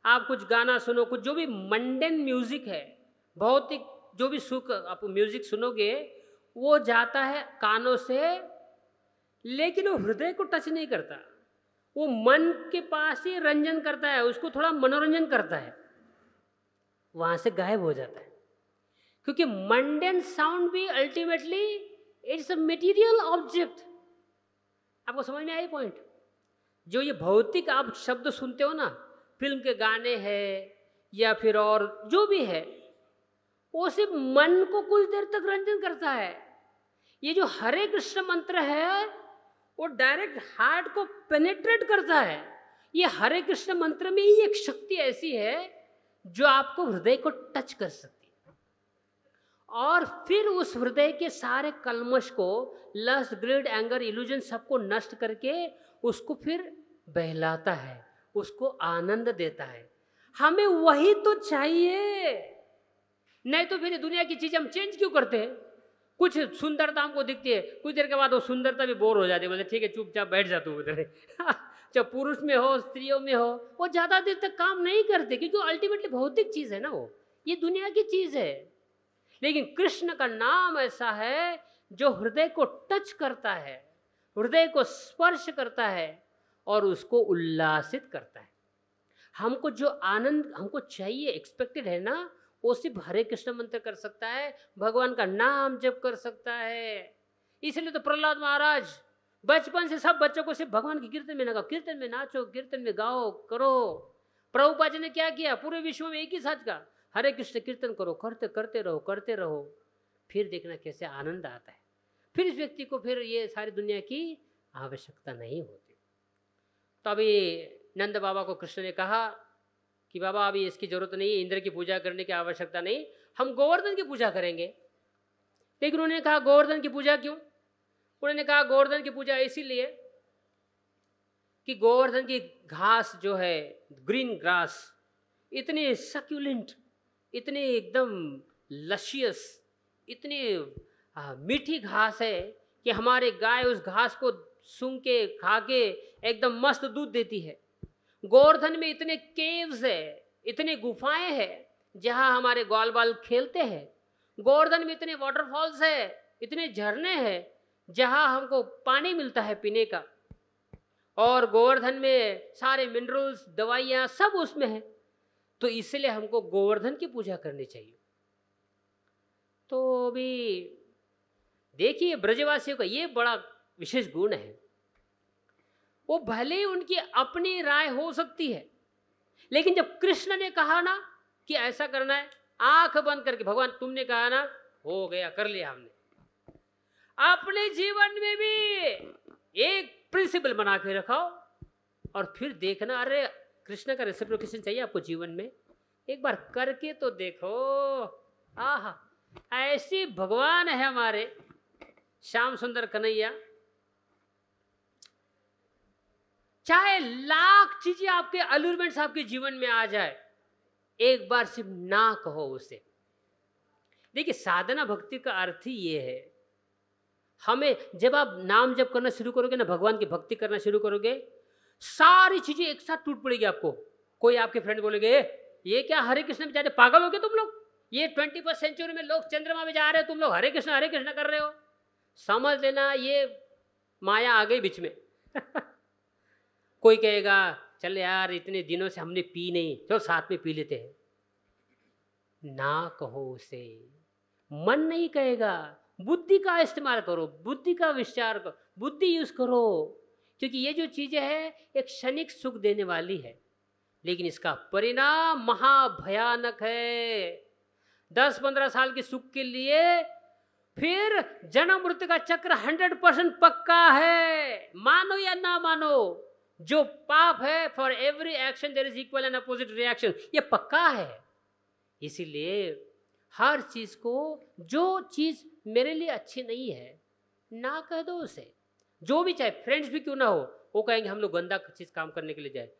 [SPEAKER 1] आप कुछ गाना सुनो, कुछ जो भी मंडेन म्यूजिक है, भौतिक जो भी सुख आप म्यूजिक सुनोगे वो जाता है कानों से, लेकिन वो हृदय को टच नहीं करता, वो मन के पास ही रंजन करता है, उसको थोड़ा मनोरंजन करता है, वहां से गायब हो जाता है। क्योंकि मंडेन साउंड भी ultimately it's a material object. आपको समझ में आई पॉइंट? जो ये भौतिक आप शब्द सुनते हो ना, फिल्म के गाने हैं या फिर और जो भी है, वो सिर्फ मन को कुछ देर तक रंजन करता है। ये जो हरे कृष्ण मंत्र है वो डायरेक्ट हार्ट को पेनेट्रेट करता है। ये हरे कृष्ण मंत्र में ही एक शक्ति ऐसी है जो आपको हृदय को टच कर सकती है, और फिर उस हृदय के सारे कल्मश को, लस्ट ग्रीड एंगर इल्यूजन सबको नष्ट करके उसको फिर बहलाता है, उसको आनंद देता है। हमें वही तो चाहिए, नहीं तो फिर दुनिया की चीज हम चेंज क्यों करते हैं? कुछ सुंदरता हमको दिखती है, कुछ देर के बाद वो सुंदरता भी बोर हो जाती है, बोले ठीक है चुपचाप बैठ जा तू उधर। चाहे पुरुष में हो स्त्रियों में हो, वो ज़्यादा देर तक काम नहीं करते क्योंकि अल्टीमेटली भौतिक चीज़ है ना, वो ये दुनिया की चीज़ है। लेकिन कृष्ण का नाम ऐसा है जो हृदय को टच करता है, हृदय को स्पर्श करता है और उसको उल्लासित करता है। हमको जो आनंद हमको चाहिए, एक्सपेक्टेड है ना, वो सिर्फ हरे कृष्ण मंत्र कर सकता है, भगवान का नाम जप कर सकता है। इसलिए तो प्रहलाद महाराज बचपन से सब बच्चों को सिर्फ भगवान की कीर्तन में लगाओ, कीर्तन में नाचो, कीर्तन में गाओ करो। प्रभुपाद जी ने क्या किया, पूरे विश्व में एक ही साथ का हरे कृष्ण कीर्तन करो, करते करते रहो, करते रहो, फिर देखना कैसे आनंद आता है। फिर इस व्यक्ति को फिर ये सारी दुनिया की आवश्यकता नहीं होती। तो अभी नंद बाबा को कृष्ण ने कहा कि बाबा अभी इसकी जरूरत नहीं है, इंद्र की पूजा करने की आवश्यकता नहीं, हम गोवर्धन की पूजा करेंगे। लेकिन उन्होंने कहा गोवर्धन की पूजा क्यों? उन्होंने कहा गोवर्धन की पूजा इसीलिए कि गोवर्धन की घास जो है, ग्रीन ग्रास, इतनी सक्यूलेंट, इतनी एकदम लशियस, इतनी मीठी घास है कि हमारे गाय उस घास को सूंघ के खा के एकदम मस्त दूध देती है। गोवर्धन में इतने केव्स है, इतने गुफाएं हैं जहां हमारे ग्वाल बाल खेलते हैं। गोवर्धन में इतने वाटरफॉल्स है, इतने झरने हैं जहां हमको पानी मिलता है पीने का। और गोवर्धन में सारे मिनरल्स, दवाइयाँ सब उसमें है। तो इसलिए हमको गोवर्धन की पूजा करनी चाहिए। तो अभी देखिए ब्रजवासियों का ये बड़ा विशेष गुण है, वो भले ही उनकी अपनी राय हो सकती है, लेकिन जब कृष्ण ने कहा ना कि ऐसा करना है, आंख बंद करके, भगवान तुमने कहा ना, हो गया, कर लिया हमने। अपने जीवन में भी एक प्रिंसिपल बना के रखाओ और फिर देखना, अरे कृष्ण का रेसिप्रोकेशन चाहिए आपको जीवन में, एक बार करके तो देखो। आहा, ऐसी भगवान है हमारे श्याम सुंदर कन्हैया। चाहे लाख चीजें आपके अलूरमेंट्स आपके जीवन में आ जाए, एक बार सिर्फ ना कहो उसे। देखिए साधना भक्ति का अर्थ ही ये है, हमें जब आप नाम जप करना शुरू करोगे ना, भगवान की भक्ति करना शुरू करोगे, सारी चीजें एक साथ टूट पड़ेगी आपको। कोई आपके फ्रेंड बोलेंगे ये क्या हरे कृष्ण में जाते, पागल हो गए तुम लोग, ये 21वीं सेंचुरी में लोग चंद्रमा में जा रहे हो, तुम लोग हरे कृष्ण कर रहे हो। समझ लेना ये माया आ गई बीच में। कोई कहेगा चल यार इतने दिनों से हमने पी नहीं, चलो साथ में पी लेते हैं। ना कहो उसे, मन नहीं कहेगा, बुद्धि का इस्तेमाल करो, बुद्धि का विचार करो, बुद्धि यूज करो, क्योंकि ये जो चीजें है एक क्षणिक सुख देने वाली है, लेकिन इसका परिणाम महाभयानक है। 10-15 साल के सुख के लिए फिर जन्म मृत्यु का चक्र 100% पक्का है, मानो या ना मानो। जो पाप है, for every action there is equal and opposite reaction, ये पक्का है। इसीलिए हर चीज को, जो चीज मेरे लिए अच्छी नहीं है ना कह दो उसे। जो भी, चाहे फ्रेंड्स भी क्यों ना हो, वो कहेंगे हम लोग गंदा चीज काम करने के लिए जाए।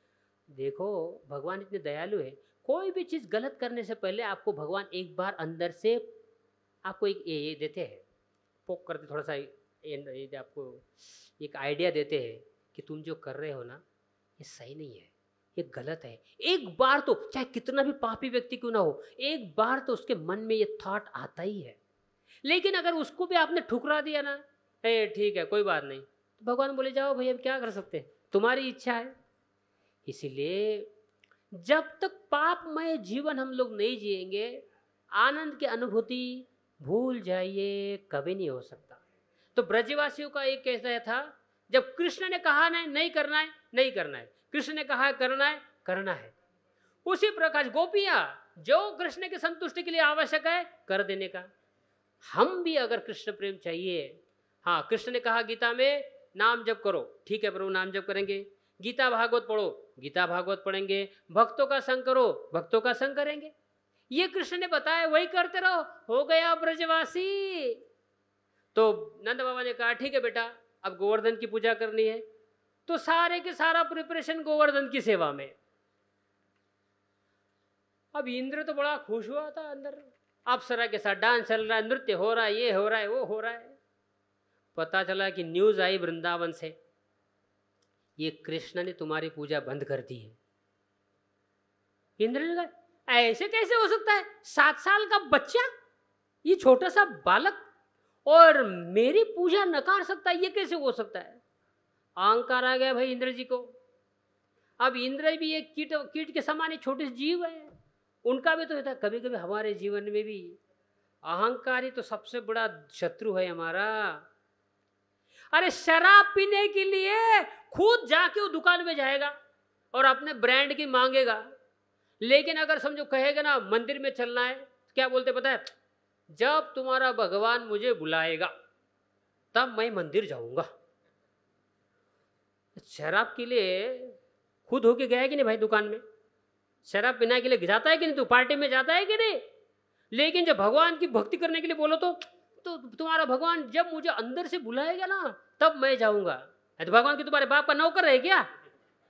[SPEAKER 1] देखो भगवान इतने दयालु है, कोई भी चीज गलत करने से पहले आपको भगवान एक बार अंदर से आपको एक ये देते हैं, पोक करते, थोड़ा सा ये आपको एक आइडिया देते हैं कि तुम जो कर रहे हो ना ये सही नहीं है, ये गलत है। एक बार तो, चाहे कितना भी पापी व्यक्ति क्यों ना हो, एक बार तो उसके मन में ये थॉट आता ही है। लेकिन अगर उसको भी आपने ठुकरा दिया ना, ठीक है कोई बात नहीं, तो भगवान बोले जाओ भैया क्या कर सकते हैं, तुम्हारी इच्छा है। इसीलिए जब तक पापमय जीवन हम लोग नहीं जिएंगे, आनंद की अनुभूति भूल जाइए, कभी नहीं हो सकता। तो ब्रजवासियों का एक कैसा था, जब कृष्ण ने कहा नहीं करना है, नहीं करना है, कृष्ण ने कहा करना है, करना है। उसी प्रकार गोपियां, जो कृष्ण की संतुष्टि के लिए आवश्यक है कर देने का। हम भी अगर कृष्ण प्रेम चाहिए, हाँ कृष्ण ने कहा गीता में नाम जप करो, ठीक है प्रभु नाम जप करेंगे। गीता भागवत पढ़ो, गीता भागवत पढ़ेंगे। भक्तों का संग करो, भक्तों का संग करेंगे। ये कृष्ण ने बताया, वही करते रहो, हो गया ब्रजवासी। तो नंद बाबा ने कहा ठीक है बेटा, अब गोवर्धन की पूजा करनी है, तो सारे के सारा प्रिपरेशन गोवर्धन की सेवा में। अब इंद्र तो बड़ा खुश हुआ था अंदर, अप्सरा के साथ डांस चल रहा है, नृत्य हो रहा है, ये हो रहा है, वो हो रहा है। पता चला कि न्यूज़ आई वृंदावन से, ये कृष्ण ने तुम्हारी पूजा बंद कर दी है। इंद्र ने कहा ऐसे कैसे हो सकता है, 7 साल का बच्चा, ये छोटा सा बालक, और मेरी पूजा नकार सकता है, ये कैसे हो सकता है। अहंकार आ गया भाई इंद्र जी को। अब इंद्र भी एक कीट के समान एक छोटे से जीव है, उनका भी तो होता है। कभी कभी हमारे जीवन में भी अहंकार ही तो सबसे बड़ा शत्रु है हमारा। अरे शराब पीने के लिए खुद जाके वो दुकान में जाएगा और अपने ब्रांड की मांगेगा, लेकिन अगर समझो कहेगा ना मंदिर में चलना है, क्या बोलते पता है, जब तुम्हारा भगवान मुझे बुलाएगा तब मैं मंदिर जाऊंगा। शराब के लिए खुद होके गया है कि नहीं भाई दुकान में, शराब पीने के लिए जाता है कि नहीं, तो पार्टी में जाता है कि नहीं। लेकिन जब भगवान की भक्ति करने के लिए बोलो तो तुम्हारा भगवान जब मुझे अंदर से बुलाएगा ना तब मैं जाऊंगा। तो भगवान की तुम्हारे बाप का नौकर है क्या,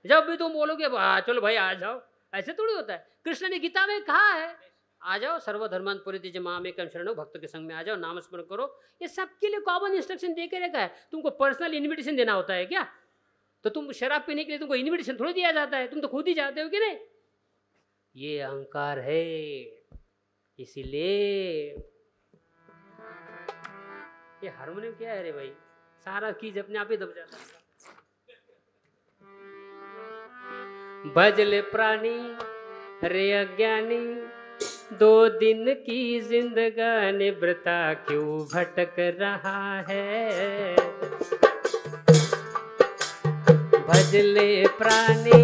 [SPEAKER 1] जब भी तुम बोलोगे चलो भाई आ जाओ, ऐसे थोड़ी होता है। कृष्ण ने गीता में कहा है आ जाओ, सर्वधर्मान परित्यज्य मामेकं शरणं, भक्तों के संग में आ जाओ, नाम स्मरण करो। ये सबके लिए कॉमन इंस्ट्रक्शन दे के रखा है। तुमको पर्सनल इन्विटेशन देना होता है क्या, तो तुम शराब पीने के लिए तुमको इन्विटेशन थोड़ी दिया जाता है, तुम तो खुद ही जाते हो कि नहीं। ये अहंकार है, इसीलिए ये हारमोनियम क्या है रे भाई, सारा कीज अपने आप ही दब जाता है। भजले प्राणी रे अज्ञानी, 2 दिन की जिंदगानी वृथा क्यों भटक रहा है। भजले प्राणी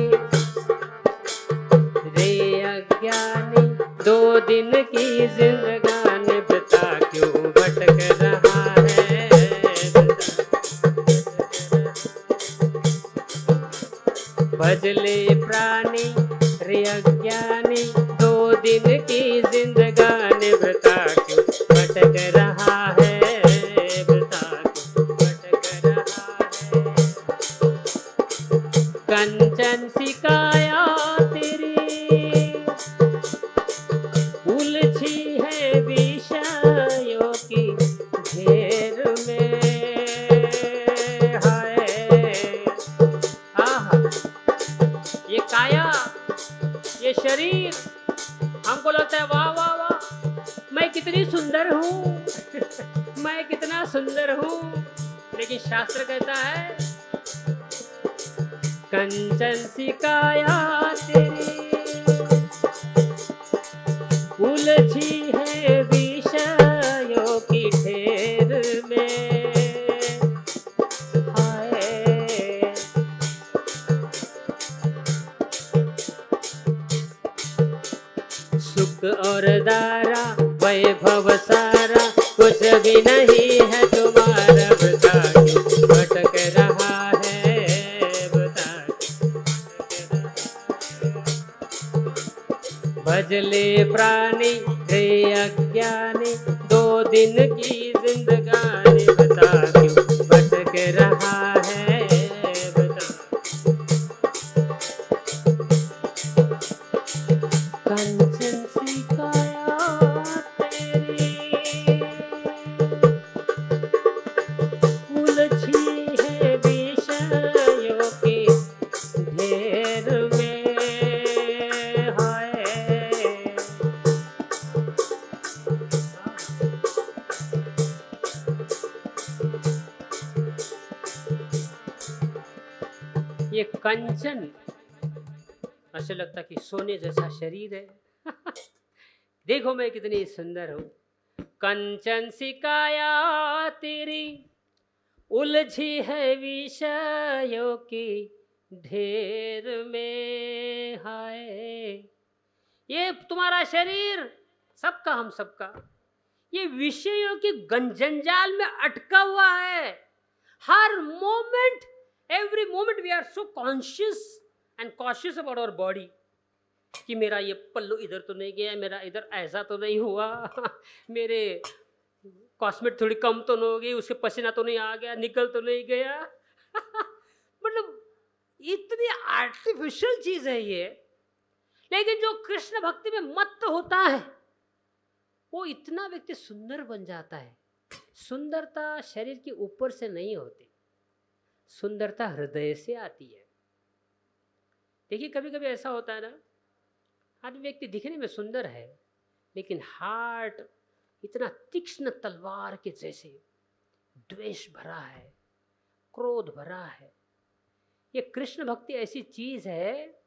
[SPEAKER 1] रे अज्ञानी, 2 दिन की जिंदगानी वृथा क्यों भटक रहा है। भजले प्राणी रे अज्ञानी, 2 दिन की जिंदगानी वृथा क्यों भटक रहा है, वृथा क्यों भटक रहा है। कंचन सी काया तेरी, उलझी है विषयों की घेर में, हाय आहा। ये काया, ये शरीर, हमको लगता है वाह वाह वाह मैं कितनी सुंदर हूँ मैं कितना सुंदर हूँ, लेकिन शास्त्र कहता है कंचन सी काया तेरी, उलझी है विषयों की ढेर में, हाय। सुख और दारा वैभव सारा, कुछ भी नहीं है तुम्हारा, वृथा क्यों भटक रहा है, वृथा क्यों भटक रहा है। भजले प्राणी रे अज्ञानी, 2 दिन की जिंदगानी वृथा क्यों भटक रहा है, वृथा। कंचन सी काया तेरी, उलझी है विषयों के ढेर में, हाय। ये कंचन ऐसे लगता कि सोने जैसा शरीर है देखो मैं कितनी सुंदर हूँ। कंचन सी काया तेरी, उलझी है विषयों की ढेर में, हाय। ये तुम्हारा शरीर सबका, हम सबका, ये विषयों की जंजाल में अटका हुआ है। हर moment, every moment we are so conscious and cautious about our body, कि मेरा ये पल्लू इधर तो नहीं गया, मेरा इधर ऐसा तो नहीं हुआ मेरे कॉस्मेट थोड़ी कम तो नहीं हो गई, उसके पसीना तो नहीं आ गया, निकल तो नहीं गया मतलब इतनी आर्टिफिशियल चीज है ये। लेकिन जो कृष्ण भक्ति में मत्त होता है वो इतना व्यक्ति सुंदर बन जाता है। सुंदरता शरीर के ऊपर से नहीं होती, सुंदरता हृदय से आती है। देखिए कभी कभी ऐसा होता है ना, आदमी व्यक्ति दिखने में सुंदर है लेकिन हार्ट इतना तीक्ष्ण तलवार के जैसे द्वेष भरा है, क्रोध भरा है। ये कृष्ण भक्ति ऐसी चीज है,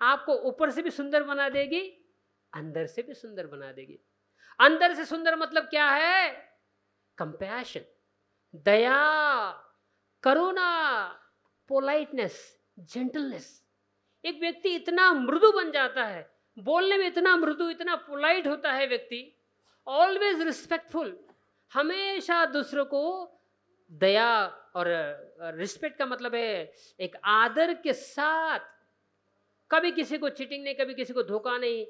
[SPEAKER 1] आपको ऊपर से भी सुंदर बना देगी, अंदर से भी सुंदर बना देगी। अंदर से सुंदर मतलब क्या है? कंपैशन, दया, करुणा, पोलाइटनेस, जेंटलनेस। एक व्यक्ति इतना मृदु बन जाता है, बोलने में इतना मृदु, इतना पोलाइट होता है व्यक्ति, ऑलवेज रिस्पेक्टफुल, हमेशा दूसरों को दया, और रिस्पेक्ट का मतलब है एक आदर के साथ, कभी किसी को चीटिंग नहीं, कभी किसी को धोखा नहीं।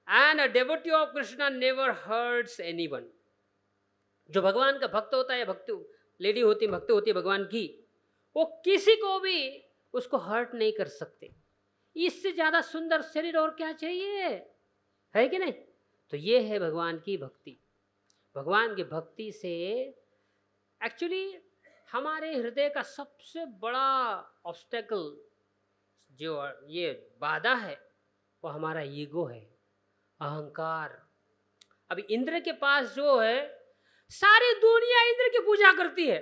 [SPEAKER 1] And a devotee of Krishna never hurts anyone. जो भगवान का भक्त होता है, भक्त लेडी होती, भक्त होती है भगवान की, वो किसी को भी उसको हर्ट नहीं कर सकते। इससे ज्यादा सुंदर शरीर और क्या चाहिए, है कि नहीं? तो ये है भगवान की भक्ति। भगवान की भक्ति से एक्चुअली हमारे हृदय का सबसे बड़ा ऑब्स्टेकल, जो ये बाधा है, वो हमारा ईगो है, अहंकार। अभी इंद्र के पास जो है, सारी दुनिया इंद्र की पूजा करती है।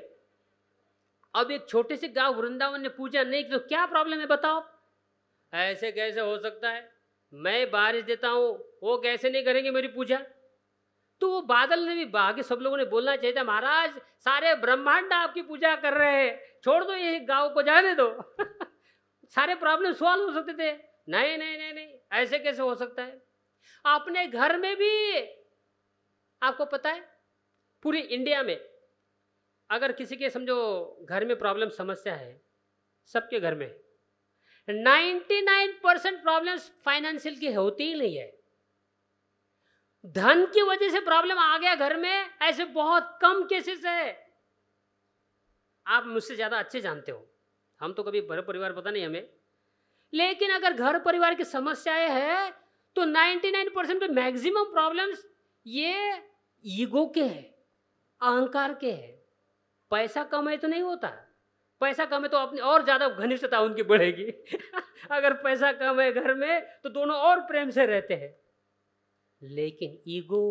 [SPEAKER 1] अब एक छोटे से गांव वृंदावन ने पूजा नहीं की तो क्या प्रॉब्लम है बताओ? ऐसे कैसे हो सकता है? मैं बारिश देता हूं, वो कैसे नहीं करेंगे मेरी पूजा? तो वो बादल ने भी, बाकी सब लोगों ने बोलना चाहिए था, महाराज सारे ब्रह्मांड आपकी पूजा कर रहे हैं, छोड़ दो ये गांव को, जाने दो। सारे प्रॉब्लम सॉल्व हो सकते थे। नहीं नहीं नहीं नहीं, ऐसे कैसे हो सकता है? अपने घर में भी, आपको पता है पूरी इंडिया में अगर किसी के समझो घर में प्रॉब्लम, समस्या है, सबके घर में 99% प्रॉब्लम्स फाइनेंशियल की होती ही नहीं है। धन की वजह से प्रॉब्लम आ गया घर में, ऐसे बहुत कम केसेस है। आप मुझसे ज्यादा अच्छे जानते हो, हम तो कभी घर परिवार पता नहीं हमें, लेकिन अगर घर परिवार की समस्याएं हैं तो 99% पे मैक्सिमम प्रॉब्लम्स ये ईगो के हैं, अहंकार के हैं। पैसा कम है तो नहीं होता, पैसा कम है तो अपनी और ज्यादा घनिष्ठता उनकी बढ़ेगी। अगर पैसा कम है घर में तो दोनों और प्रेम से रहते हैं। लेकिन ईगो,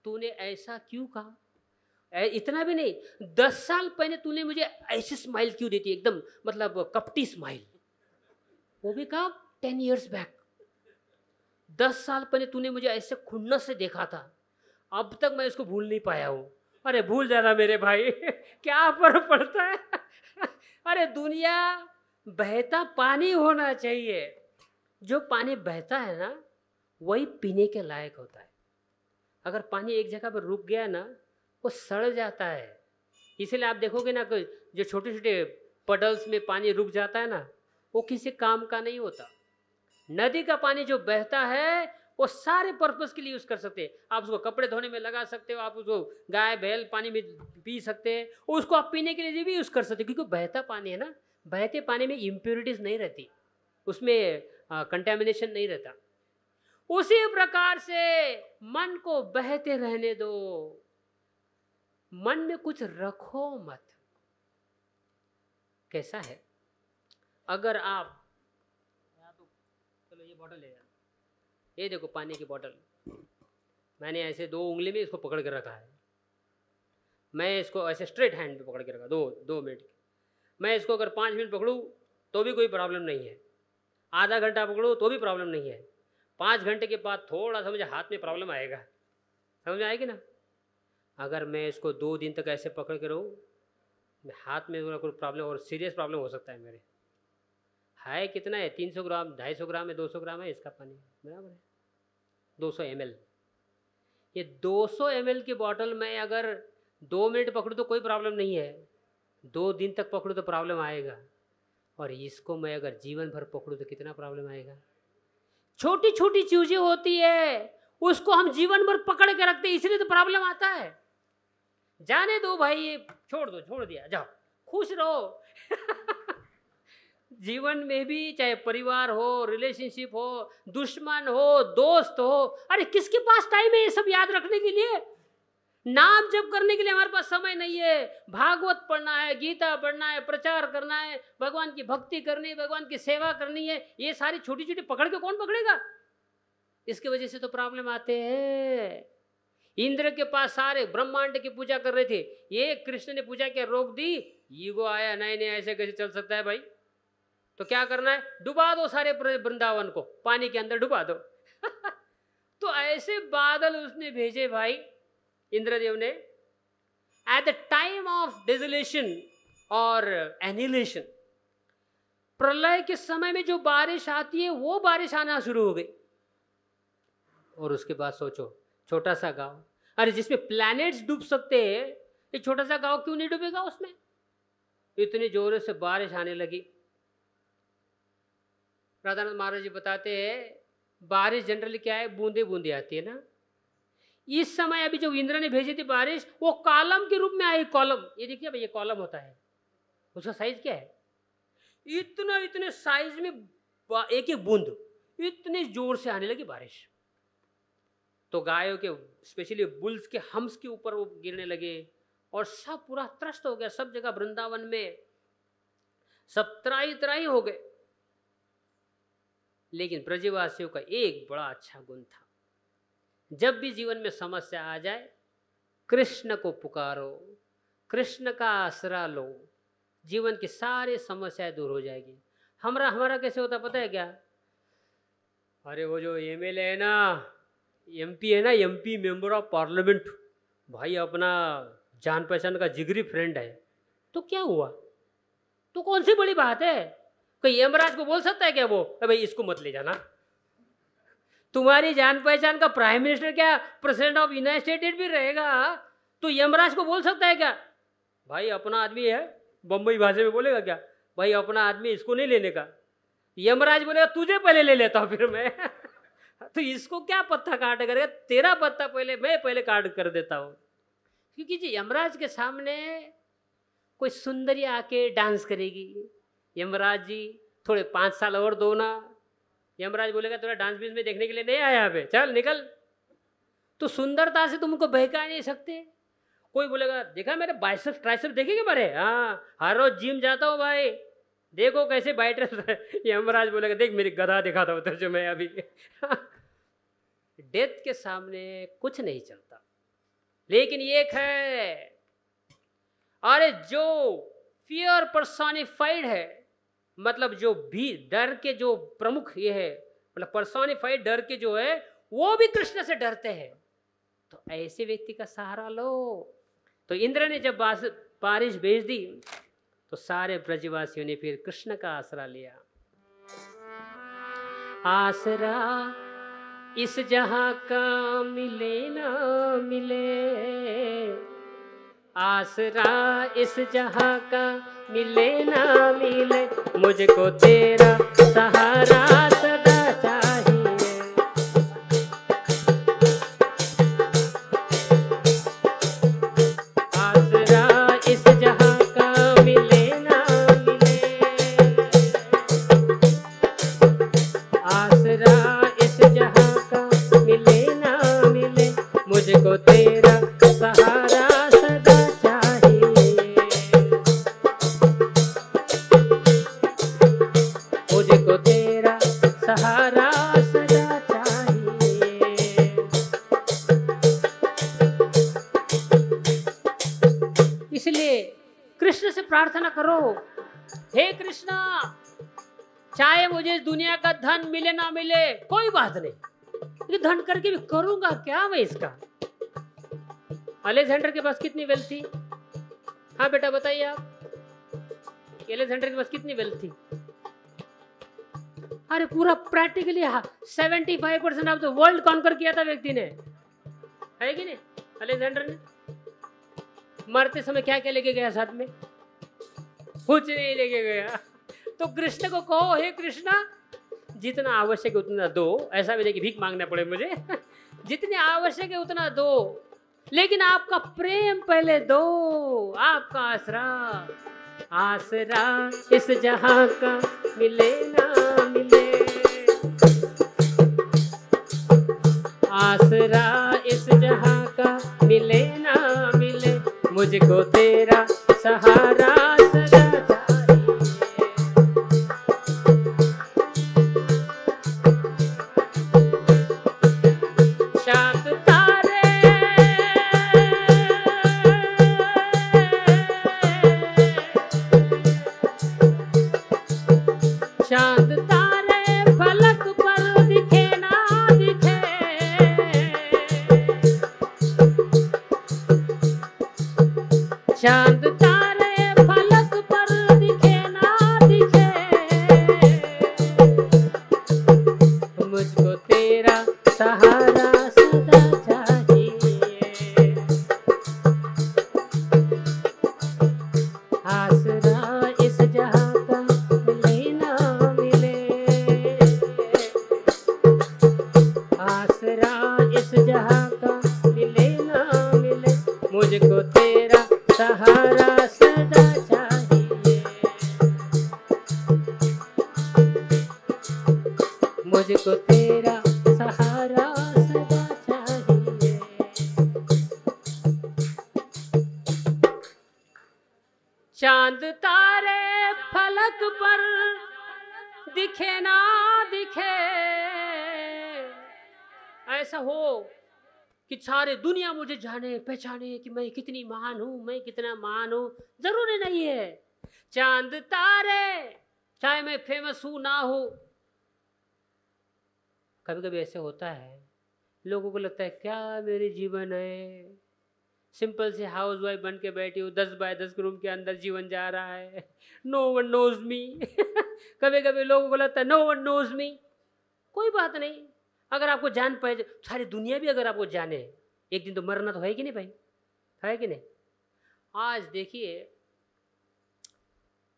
[SPEAKER 1] तूने ऐसा क्यों कहा, इतना भी नहीं, 10 साल पहले तूने मुझे ऐसे स्माइल क्यों देती, एकदम मतलब कपटी स्माइल, वो भी कहा 10 years बैक। 10 साल पहले तूने मुझे ऐसे खुन्नस से देखा था, अब तक मैं इसको भूल नहीं पाया हूं। अरे भूल जाना मेरे भाई, क्या फर्क पड़ता है? अरे दुनिया बहता पानी होना चाहिए, जो पानी बहता है ना वही पीने के लायक होता है। अगर पानी एक जगह पर रुक गया ना, वो सड़ जाता है। इसीलिए आप देखोगे ना कि जो छोटे छोटे पडल्स में पानी रुक जाता है ना, वो किसी काम का नहीं होता। नदी का पानी जो बहता है वो सारे पर्पस के लिए यूज कर सकते हैं। आप उसको कपड़े धोने में लगा सकते हो, आप उसको गाय बैल पानी में पी सकते हैं, उसको आप पीने के लिए भी यूज कर सकते हो, क्योंकि बहता पानी है ना, बहते पानी में इम्प्योरिटीज नहीं रहती, उसमें कंटेमिनेशन नहीं रहता। उसी प्रकार से मन को बहते रहने दो, मन में कुछ रखो मत। कैसा है, अगर आप, चलो ये बॉटल ले जाना, ये देखो पानी की बोतल, मैंने ऐसे 2 उंगली में इसको पकड़ के रखा है, मैं इसको ऐसे स्ट्रेट हैंड पे पकड़ के रखा 2 मिनट। मैं इसको अगर 5 मिनट पकड़ूँ तो भी कोई प्रॉब्लम नहीं है, आधा घंटा पकड़ूँ तो भी प्रॉब्लम नहीं है, 5 घंटे के बाद थोड़ा सा मुझे हाथ में प्रॉब्लम आएगा, समझ में आएगी ना? अगर मैं इसको 2 दिन तक ऐसे पकड़ के रहूँ, हाथ में कोई प्रॉब्लम और सीरियस प्रॉब्लम हो सकता है मेरे। है कितना है, 300 ग्राम, 250 ग्राम है, 200 ग्राम है इसका पानी, बराबर है 200 ml। ये 200 ml की बॉटल में अगर 2 मिनट पकड़ूँ तो कोई प्रॉब्लम नहीं है, 2 दिन तक पकड़ूँ तो प्रॉब्लम आएगा। और इसको मैं अगर जीवन भर पकड़ूँ तो कितना प्रॉब्लम आएगा। छोटी छोटी चीजें होती है, उसको हम जीवन भर पकड़ के रखते हैं, इसलिए तो प्रॉब्लम आता है। जाने दो भाई, ये छोड़ दो, छोड़ दिया, जाओ खुश रहो। जीवन में भी, चाहे परिवार हो, रिलेशनशिप हो, दुश्मन हो, दोस्त हो, अरे किसके पास टाइम है ये सब याद रखने के लिए? नाम जप करने के लिए हमारे पास समय नहीं है। भागवत पढ़ना है, गीता पढ़ना है, प्रचार करना है, भगवान की भक्ति करनी है, भगवान की सेवा करनी है, ये सारी छोटी छोटी पकड़ के कौन पकड़ेगा? इसकी वजह से तो प्रॉब्लम आते हैं। इंद्र के पास सारे ब्रह्मांड की पूजा कर रहे थे, ये कृष्ण ने पूजा क्या रोक दी? ईगो आया, नहीं नहीं ऐसे कैसे चल सकता है भाई, तो क्या करना है? डुबा दो सारे वृंदावन को, पानी के अंदर डुबा दो। तो ऐसे बादल उसने भेजे भाई इंद्रदेव ने, एट द टाइम ऑफ डेजोलेशन और एनिलेशन, प्रलय के समय में जो बारिश आती है वो बारिश आना शुरू हो गई। और उसके बाद सोचो, छोटा सा गांव, अरे जिसमें प्लैनेट्स डूब सकते हैं, ये छोटा सा गांव क्यों नहीं डूबेगा उसमें? इतनी जोरों से बारिश आने लगी। राधानाथ महाराज जी बताते हैं, बारिश जनरली क्या है, बूंदे बूंदे आती है ना। इस समय अभी जो इंद्र ने भेजी थी बारिश, वो कॉलम के रूप में आई। कॉलम, ये देखिए भाई, ये कॉलम होता है, उसका साइज क्या है, इतने साइज में एक एक बूंद, इतने जोर से आने लगी बारिश। तो गायों के, स्पेशली बुल्स के हम्स के ऊपर वो गिरने लगे और सब पूरा त्रस्त हो गया। सब जगह वृंदावन में सब त्राही त्राही हो गए। लेकिन ब्रजवासियों का एक बड़ा अच्छा गुण था, जब भी जीवन में समस्या आ जाए, कृष्ण को पुकारो, कृष्ण का आसरा लो, जीवन की सारी समस्याएं दूर हो जाएगी। हमारा कैसे होता पता है क्या? अरे वो जो एमएलए है ना, एमपी है ना, एमपी मेंबर ऑफ पार्लियामेंट, भाई अपना जान पहचान का जिगरी फ्रेंड है, तो क्या हुआ? तो कौन सी बड़ी बात है? कोई यमराज को बोल सकता है क्या वो, भाई इसको मत ले जाना? तुम्हारी जान पहचान का प्राइम मिनिस्टर क्या प्रेसिडेंट ऑफ यूनाइटेड स्टेट भी रहेगा, तो यमराज को बोल सकता है क्या, भाई अपना आदमी है? बम्बई भाषा में बोलेगा क्या, भाई अपना आदमी, इसको नहीं लेने का? यमराज बोलेगा तुझे पहले ले लेता हूं फिर मैं। तो इसको क्या पत्ता काट करेगा, तेरा पत्ता पहले, मैं पहले काट कर देता हूं। क्योंकि जी यमराज के सामने कोई सुंदरी आके डांस करेगी, यमराज जी थोड़े 5 साल और दो ना, यमराज बोलेगा तेरा डांस बीच में देखने के लिए नहीं आया यहाँ पे, चल निकल। तो सुंदरता से तुम उनको बहका नहीं सकते। कोई बोलेगा देखा मेरे बाइसेप्स ट्राइसेप्स देखेंगे मेरे, हाँ हर रोज जिम जाता हूँ भाई, देखो कैसे बाइसेप्स। यमराज बोलेगा देख मेरी गधा दिखाता हूँ तुझे मैं अभी। डेथ के सामने कुछ नहीं चलता। लेकिन एक है, अरे जो फियर पर्सोनिफाइड है, मतलब जो भी डर के जो प्रमुख ये है, मतलब पर्सोनिफाइड डर के जो है, वो भी कृष्ण से डरते हैं। तो ऐसे व्यक्ति का सहारा लो। तो इंद्र ने जब बारिश भेज दी, तो सारे ब्रजवासियों ने फिर कृष्ण का आसरा लिया। आसरा इस जहां का मिले ना मिले, आसरा इस जहां का मिले ना मिले, मुझको तेरा सहारा सदा चाहिए। आसरा इस जहां का मिले ना मिले, आसरा इस जहां का मिले ना मिले, मुझको तेरा सहारा सदा चाहिए। मुझको तेरा सहारा सदा चाहिए। इसलिए कृष्ण से प्रार्थना करो, हे कृष्णा, चाहे मुझे इस दुनिया का धन मिले ना मिले कोई बात नहीं, ये धन करके भी करूंगा क्या मैं इसका? अलेक्जेंडर के पास कितनी वेल्थ थी? हाँ बेटा बताइए आप, अलेक्जेंडर के पास कितनी वेल्थ थी? अरे पूरा practically 75% of the world conquer किया था व्यक्ति ने, है कि नहीं? अलेक्जेंडर ने मरते समय क्या क्या लेके गया साथ में? कुछ नहीं लेके गया। तो कृष्ण को कहो, हे कृष्णा, जितना आवश्यक है उतना दो, ऐसा भी नहीं कि भीख मांगना पड़े मुझे। जितने आवश्यक है उतना दो, लेकिन आपका प्रेम पहले दो, आपका आसरा, आसरा इस जहां का मिले ना मिले, आसरा इस जहां का मिले ना मिले, मुझको तेरा सहारा सदा चाहिए। चांद तारे चांद तारे फलक पर दिखे ना दिखे, चांद तारे फलक पर दिखे ना दिखे, मुझको तेरा सहारा सदा चाहिए। आसरा इस जहां का मिले ना मिले, आसरा इस जहां का मिले ना मिले, मुझको तेरा सहारा सदा चाहिए, मुझको तेरा सहारा सदा चाहिए। चांद तारे फलक पर दिखे ना दिखे, ऐसा हो कि सारे दुनिया मुझे जाने पहचाने कि मैं कितनी महान हूं, मैं कितना महान हूं, जरूरी नहीं है। चांद तारे चाहे मैं फेमस हूं ना हो, कभी कभी ऐसे होता है लोगों को लगता है क्या मेरे जीवन है, सिंपल से हाउस वाइफ बन के बैठी हूँ, 10 बाय 10 रूम के अंदर जीवन जा रहा है, नो वन नोज मी। कभी कभी लोगों को लगता है नो वन नोज मी। कोई बात नहीं, अगर आपको जान पाए, सारी दुनिया भी अगर आपको जाने, एक दिन तो मरना तो है कि नहीं भाई, है कि नहीं। आज देखिए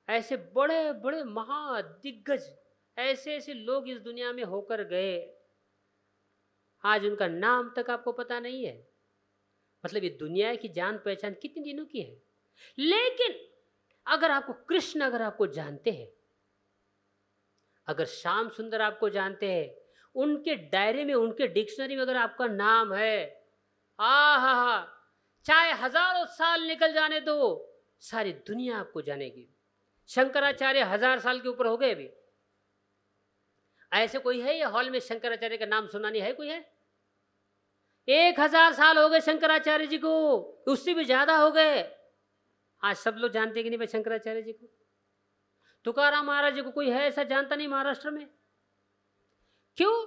[SPEAKER 1] ऐसे बड़े बड़े महादिग्गज, ऐसे ऐसे लोग इस दुनिया में होकर गए, आज उनका नाम तक आपको पता नहीं है। मतलब ये दुनिया की जान पहचान कितने दिनों की है। लेकिन अगर आपको कृष्ण, अगर आपको जानते हैं, अगर श्याम सुंदर आपको जानते हैं, उनके डायरी में, उनके डिक्शनरी में अगर आपका नाम है, हा, चाहे हजारों साल निकल जाने दो, सारी दुनिया आपको जानेगी। शंकराचार्य 1000 साल के ऊपर हो गए अभी। ऐसे कोई है ये हॉल में शंकराचार्य का नाम सुना नहीं है? कोई है? 1000 साल हो गए शंकराचार्य जी को, उससे भी ज्यादा हो गए। आज सब लोग जानते कि नहीं भाई शंकराचार्य जी को? तुकाराम महाराज जी को कोई है ऐसा जानता नहीं महाराष्ट्र में? क्यों?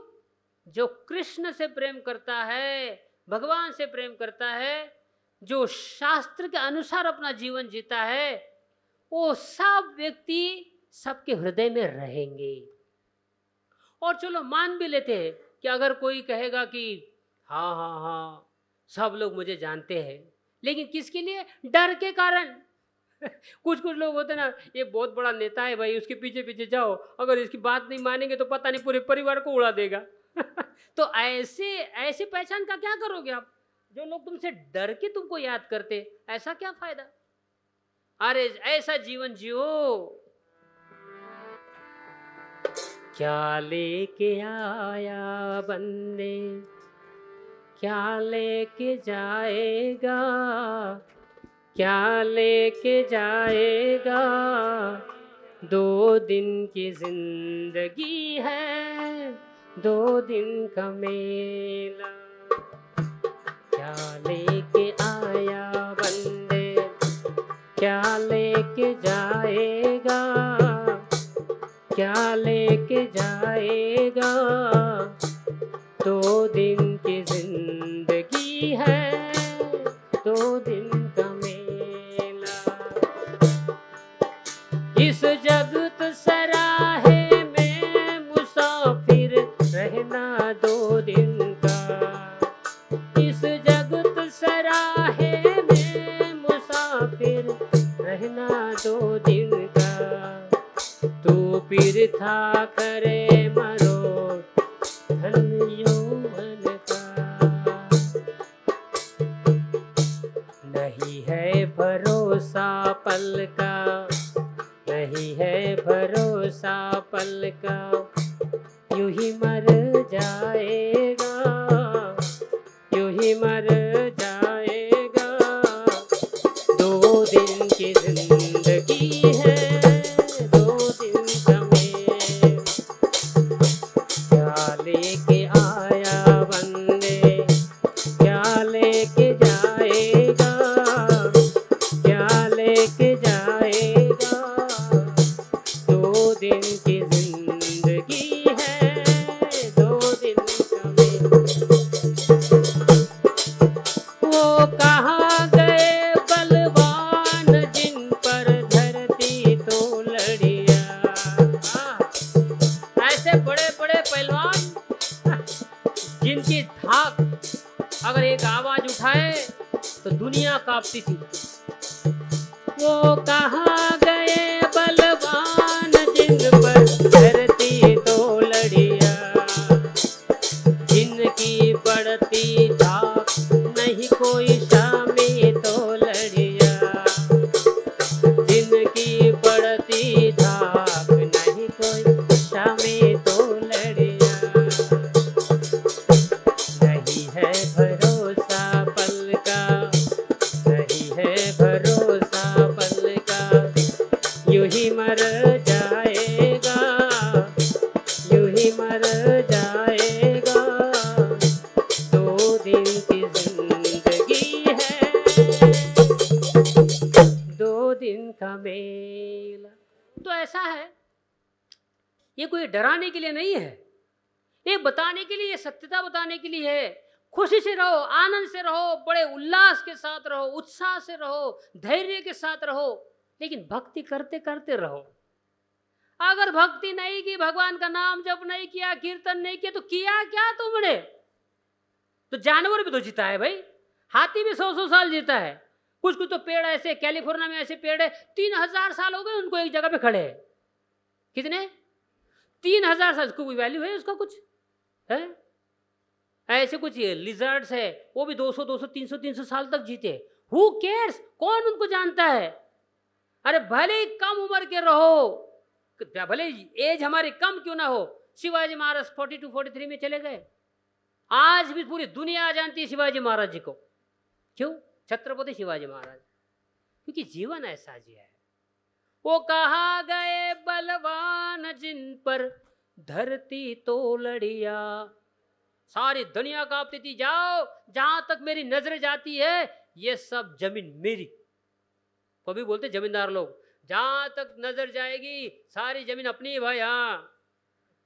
[SPEAKER 1] जो कृष्ण से प्रेम करता है, भगवान से प्रेम करता है, जो शास्त्र के अनुसार अपना जीवन जीता है, वो सब व्यक्ति सबके हृदय में रहेंगे। और चलो मान भी लेते हैं कि अगर कोई कहेगा कि हाँ सब लोग मुझे जानते हैं, लेकिन किसके लिए? डर के कारण। कुछ लोग होते ना, ये बहुत बड़ा नेता है भाई, उसके पीछे पीछे जाओ, अगर इसकी बात नहीं मानेंगे तो पता नहीं पूरे परिवार को उड़ा देगा। तो ऐसे पहचान का क्या करोगे आप? जो लोग तुमसे डर के तुमको याद करते, ऐसा क्या फायदा? अरे ऐसा जीवन जियो। क्या लेके आया बंदे, क्या लेके जाएगा, क्या लेके जाएगा, 2 दिन की जिंदगी है, 2 दिन का मेला। क्या लेके आया बंदे, क्या लेके जाएगा, क्या लेके जाएगा, 2 दिन की जिंदगी है, 2 दिन का मेला। इस जगत सराहे में मुसाफिर रहना 2 दिन का, इस जगत सराहे में मुसाफिर रहना 2 दिन का। तू पीर था करे मरो धन यौवन का, नहीं है भरोसा पल का, नहीं है भरोसा पल का यूं ही मर जाएगा, यूं ही मर जाएगा। 2 दिन की जिंदगी है, 2 दिन का मेल। क्या लेके आया बंदे, क्या लेके जाएगा, क्या लेके जाएगा। 2 दिन की जिंदगी है, 2 दिन का मेल। वो कहाँ गए बलवान जिन पर धरती तो लड़िया। ऐसे बड़े बड़े पहलवान जिनकी धाक अगर एक आवाज उठाए तो दुनिया कांपती थी। वो कहाँ गए बलवान जिन पर धरती तो लड़िया, जिनकी बढ़ती धाक नहीं कोई शामी तो लड़िया, जिनकी बढ़ती धाक नहीं कोई शामी तो लड़िया। नहीं है भरोसा पल का, नहीं है भरोसा पल का, यूं ही मर जाएगा, यूं ही मर जाएगा। 2 दिन की जिंदगी है, 2 दिन का मेला। तो ऐसा है, ये कोई डराने के लिए नहीं है, ये बताने के लिए, ये सत्यता बताने के लिए है। खुशी से रहो, आनंद से रहो, बड़े उल्लास के साथ रहो, उत्साह से रहो, धैर्य के साथ रहो, लेकिन भक्ति करते करते रहो। अगर भक्ति नहीं की, भगवान का नाम जप नहीं किया, कीर्तन नहीं किया, तो किया क्या तुमने? तो जानवर भी तो जीता है भाई, हाथी भी 100-100 साल जीता है। कुछ कुछ तो पेड़ ऐसे, कैलिफोर्निया में ऐसे पेड़ है 3000 साल हो गए उनको एक जगह पे खड़े हैं। कितने? 3000 साल। कोई वैल्यू है उसका कुछ है? ऐसे कुछ लिजर्ड्स है, वो भी 200-200, 300-300 साल तक जीते। Who cares? कौन उनको जानता है? अरे भले ही कम उम्र के रहो, भले एज हमारी कम क्यों ना हो, शिवाजी महाराज 42-43 में चले गए। आज भी पूरी दुनिया जानती है शिवाजी महाराज जी को। क्यों? छत्रपति शिवाजी महाराज, क्योंकि जीवन ऐसा जिया है। वो कहाँ गए बलवान जिन पर धरती तो लड़िया। सारी दुनिया कांपती थी, जाओ जहां तक मेरी नजर जाती है ये सब जमीन मेरी। कभी बोलते जमींदार लोग, जहां तक नजर जाएगी सारी जमीन अपनी है भाई। हाँ,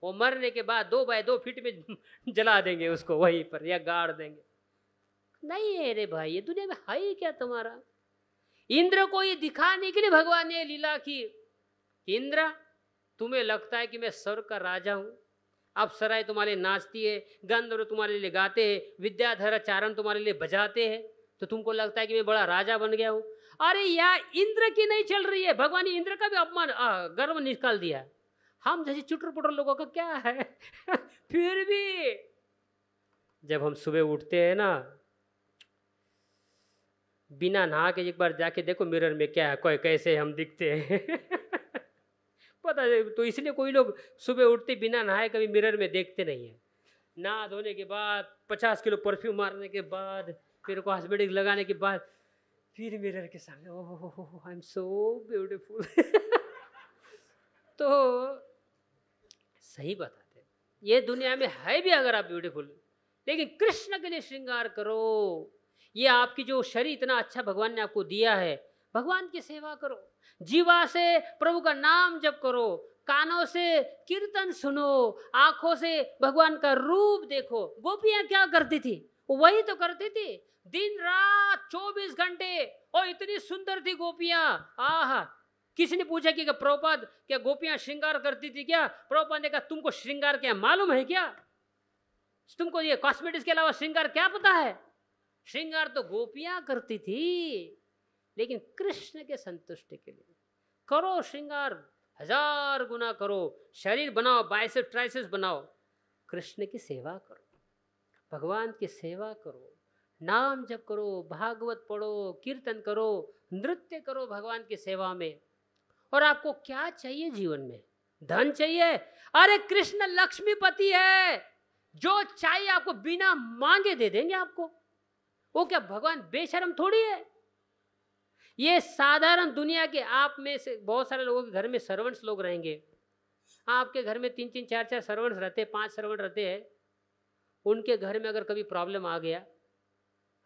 [SPEAKER 1] वो मरने के बाद 2 बाय 2 फीट में जला देंगे उसको वहीं पर, या गाड़ देंगे। नहीं है रे भाई, ये दुनिया में है ही क्या तुम्हारा? इंद्र को ये दिखाने के लिए भगवान ने लीला की। इंद्र, तुम्हें लगता है कि मैं स्वर्ग का राजा हूं, अप्सराएं तुम्हारे लिए नाचती है, गंधर्व तुम्हारे लिए गाते हैं, विद्याधर चारण तुम्हारे लिए बजाते हैं, तो तुमको लगता है कि मैं बड़ा राजा बन गया हूं। अरे यार, इंद्र की नहीं चल रही है, भगवान ने इंद्र का भी अपमान, गर्व निकाल दिया। हम जैसे चुटर पुटर लोगों का क्या है? फिर भी जब हम सुबह उठते हैं ना, बिना नहा के एक बार जाके देखो मिरर में क्या है, कोई कैसे हम दिखते हैं। पता है, तो इसलिए कोई लोग सुबह उठते बिना नहाए कभी मिरर में देखते नहीं है। नहा धोने के बाद 50 किलो परफ्यूम मारने के बाद, फिर कॉस्मेटिक लगाने के बाद, फिर मिरर के सामने, ओह आई एम सो ब्यूटीफुल। तो सही बताते, ये दुनिया में है भी अगर आप ब्यूटीफुल, लेकिन कृष्ण के लिए श्रृंगार करो। ये आपकी जो शरीर इतना अच्छा भगवान ने आपको दिया है, भगवान की सेवा करो, जीवा से प्रभु का नाम जप करो, कानों से कीर्तन सुनो, आंखों से भगवान का रूप देखो। गोपियां क्या करती थी? वही तो करती थी, दिन रात 24 घंटे, और इतनी सुंदर थी गोपियां। आहा, किसी ने पूछा कि प्रभुपाद क्या गोपियां श्रृंगार करती थी क्या? प्रभुपाद ने कहा, तुमको श्रृंगार क्या मालूम है क्या? तुमको ये कॉस्मेटिक्स के अलावा श्रृंगार क्या पता है? श्रृंगार तो गोपियां करती थी, लेकिन कृष्ण के संतुष्टि के लिए करो श्रृंगार, 1000 गुना करो, शरीर बनाओ, बाइसेप्स ट्राइसेप्स बनाओ, कृष्ण की सेवा करो, भगवान की सेवा करो, नाम जप करो, भागवत पढ़ो, कीर्तन करो, नृत्य करो भगवान की सेवा में। और आपको क्या चाहिए जीवन में? धन चाहिए? अरे कृष्ण लक्ष्मीपति है, जो चाहिए आपको बिना मांगे दे देंगे आपको। वो क्या भगवान बेशर्म थोड़ी है? ये साधारण दुनिया के आप में से बहुत सारे लोगों के घर में सर्वेंट्स लोग रहेंगे। आपके घर में 3-3, 4-4 सर्वेंट्स रहते हैं, 5 सर्वेंट रहते हैं। उनके घर में अगर कभी प्रॉब्लम आ गया,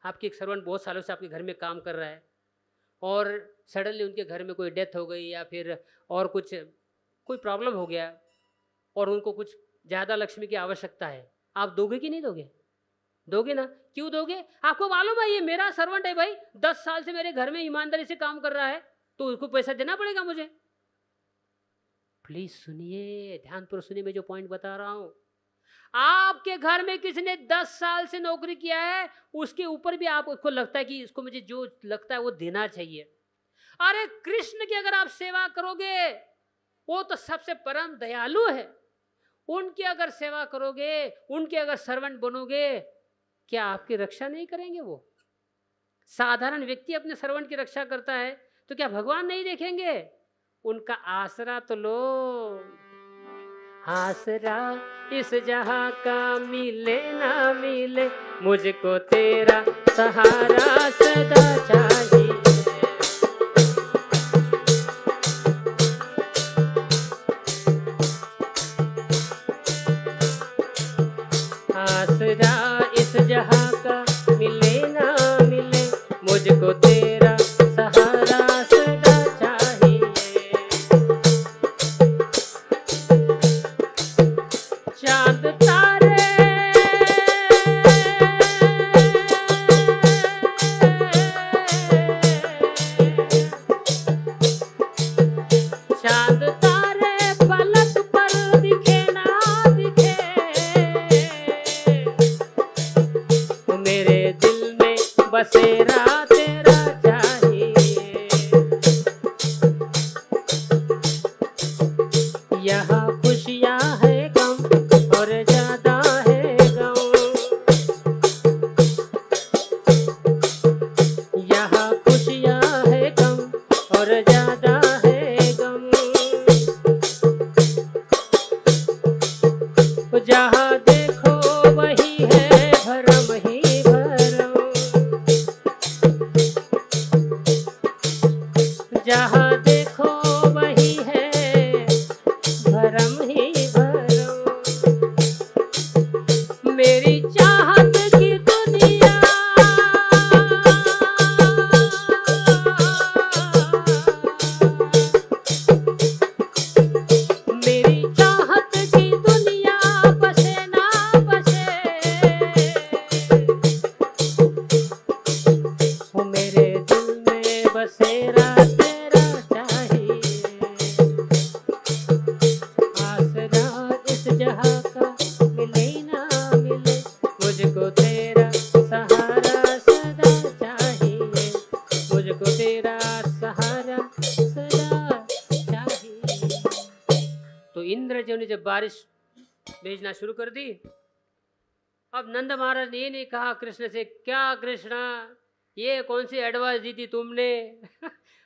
[SPEAKER 1] आपकी एक सर्वेंट बहुत सालों से आपके घर में काम कर रहा है और सडनली उनके घर में कोई डेथ हो गई या फिर और कुछ कोई प्रॉब्लम हो गया और उनको कुछ ज़्यादा लक्ष्मी की आवश्यकता है, आप दोगे कि नहीं दोगे? दोगे ना? क्यों दोगे? आपको मालूम है ये मेरा सर्वेंट है भाई, 10 साल से मेरे घर में ईमानदारी से काम कर रहा है, तो उसको पैसा देना पड़ेगा मुझे। प्लीज सुनिए, ध्यानपूर्वक सुनिए, मैं जो पॉइंट बता रहा हूं। आपके घर में किसी ने 10 साल से नौकरी किया है, उसके ऊपर भी आपको लगता है कि इसको मुझे जो लगता है वो देना चाहिए। अरे कृष्ण की अगर आप सेवा करोगे, वो तो सबसे परम दयालु है, उनकी अगर सेवा करोगे, उनके अगर सर्वेंट बनोगे, क्या आपकी रक्षा नहीं करेंगे? वो साधारण व्यक्ति अपने सर्वेंट की रक्षा करता है, तो क्या भगवान नहीं देखेंगे? उनका आसरा तो लो। आसरा इस जहां का मिले ना मिले, मुझको तेरा सहारा सदा चाहिए। आसरा इस जहां का मिले ना मिले, मुझको तेरा सहारा सदा चाहिए। चांद तारे चांद तारे पलक पर दिखे ना दिखे, मेरे दिल में बसेरा तेरा चाहिए। यहाँ खुशियाँ है गम और ज्यादा है गम, यहाँ खुशियाँ है गम और ज्यादा है गम। जहाँ देखो वही है भरम ही भरम, जहाँ देखो वही है भरम ही भरम। मेरी चाहत की दुनिया मेरी चाहत की दुनिया बसे ना बसे, वो मेरे दिल में बसेरा तेरा चाहिए। आसरा इस जहां का मिले ना मिले, मुझको तेरा सहारा सदा चाहिए। मुझको तेरा सहारा सदा चाहिए। तो इंद्र जी ने जब बारिश भेजना शुरू कर दी, अब नंद महाराज ने ये नहीं कहा कृष्ण से, क्या कृष्ण ये कौन सी एडवाइस दी थी तुमने?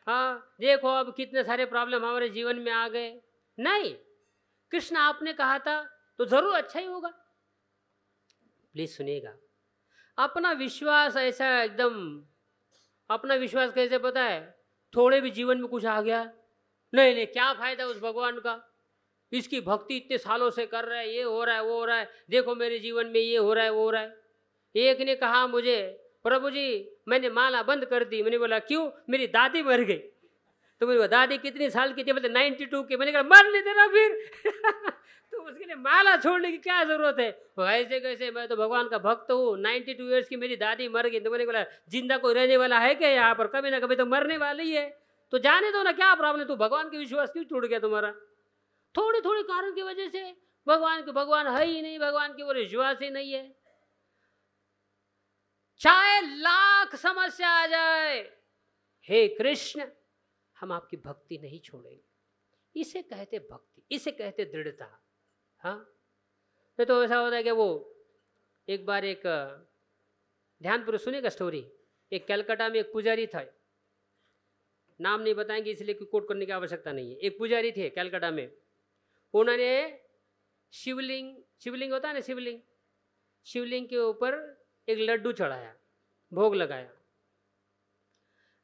[SPEAKER 1] हाँ देखो अब कितने सारे प्रॉब्लम हमारे जीवन में आ गए। नहीं, कृष्ण आपने कहा था तो जरूर अच्छा ही होगा। प्लीज सुनिएगा, अपना विश्वास ऐसा एकदम, अपना विश्वास कैसे पता है? थोड़े भी जीवन में कुछ आ गया, नहीं नहीं क्या फायदा उस भगवान का, इसकी भक्ति इतने सालों से कर रहा है, ये हो रहा है वो हो रहा है, देखो मेरे जीवन में ये हो रहा है वो हो रहा है। एक ने कहा मुझे, प्रभु जी मैंने माला बंद कर दी। मैंने बोला क्यों? मेरी दादी मर गई। तो मेरी दादी कितनी साल की थी? बोलते 92 की। मैंने कहा मर नहीं देना फिर तो उसके लिए माला छोड़ने की क्या जरूरत है? ऐसे कैसे, मैं तो भगवान का भक्त हूँ, 92 ईयर्स की मेरी दादी मर गई। तो मैंने बोला जिंदा कोई रहने वाला है क्या यहाँ पर? कभी ना कभी तो मरने वाली है, तो जाने दो ना, क्या प्रॉब्लम है? तो भगवान के विश्वास क्यों टूट गया तुम्हारा? थोड़े थोड़े कारण की वजह से भगवान है ही नहीं, भगवान की ओर विश्वास ही नहीं है। चाहे लाख समस्या आ जाए, हे कृष्ण हम आपकी भक्ति नहीं छोड़ेंगे। इसे कहते भक्ति, इसे कहते दृढ़ता। हाँ तो ऐसा होता है कि वो एक बार एक ध्यानपूर्वक सुनेगा स्टोरी। एक कलकत्ता में एक पुजारी था, नाम नहीं बताएंगे इसलिए कोट करने की आवश्यकता नहीं है। एक पुजारी थे कलकत्ता में, उन्होंने शिवलिंग होता है ना, शिवलिंग के ऊपर एक लड्डू चढ़ाया, भोग लगाया।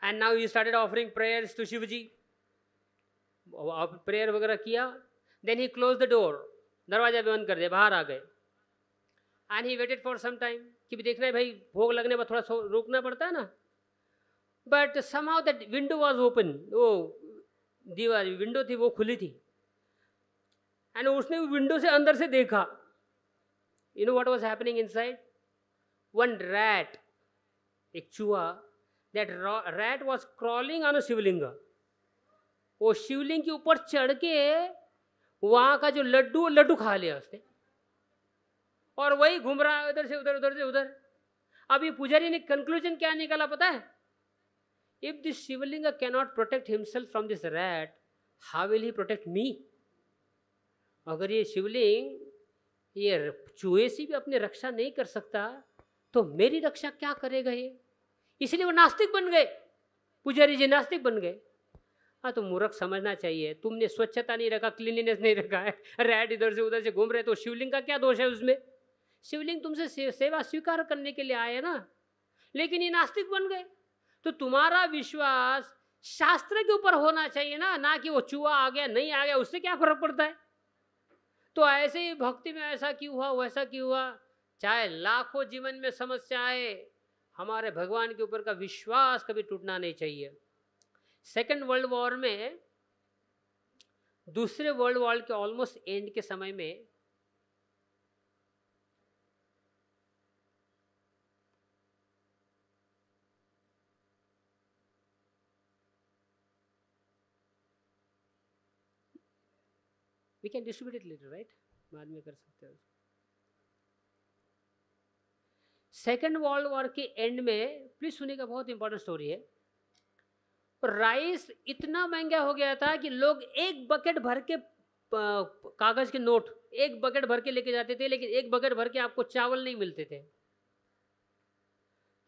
[SPEAKER 1] And now he started offering prayers to Shiv ji. Prayer वगैरह किया। Then he close the door, दरवाजा बंद कर दिया, बाहर आ गए। And he waited for some time, कि भी देखना है भाई भोग लगने पर थोड़ा रुकना पड़ता है ना। But somehow that window was open, वो दीवार विंडो थी वो खुली थी। एंड उसने विंडो से अंदर से देखा। You know what was happening inside? One rat, एक चूहा, that rat was crawling on a Shivling. वो शिवलिंग के ऊपर चढ़ के वहां का जो लड्डू खा लिया उसने, और वही घूम रहा है इधर से उधर, उधर से उधर। अब ये पुजारी ने कंक्लूजन क्या निकाला पता है? If this Shivling cannot protect himself from this rat, how will he protect me? अगर ये शिवलिंग ये चूहे से भी अपनी रक्षा नहीं कर सकता तो मेरी रक्षा क्या करेगा ये? इसलिए वो नास्तिक बन गए, पुजारी जी नास्तिक बन गए। हाँ, तो मूर्ख समझना चाहिए, तुमने स्वच्छता नहीं रखा, क्लीनिनेस नहीं रखा है, रैट इधर से उधर से घूम रहे, तो शिवलिंग का क्या दोष है उसमें? शिवलिंग तुमसे सेवा स्वीकार करने के लिए आए ना, लेकिन ये नास्तिक बन गए। तो तुम्हारा विश्वास शास्त्र के ऊपर होना चाहिए ना कि वो चूहा आ गया नहीं आ गया उससे क्या फर्क पड़ता है। तो ऐसे ही भक्ति में ऐसा क्यों हुआ वैसा क्यों हुआ, चाहे लाखों जीवन में समस्या आए, हमारे भगवान के ऊपर का विश्वास कभी टूटना नहीं चाहिए। सेकेंड वर्ल्ड वॉर में, दूसरे वर्ल्ड वॉर के ऑलमोस्ट एंड के समय में, we can distribute it later, right? बाद में कर सकते हो। सेकेंड वर्ल्ड वॉर के एंड में, प्लीज सुनिएगा, बहुत इंपॉर्टेंट स्टोरी है। राइस इतना महंगा हो गया था कि लोग एक बकेट भर के कागज के नोट एक बकेट भर के लेके जाते थे, लेकिन एक बकेट भर के आपको चावल नहीं मिलते थे।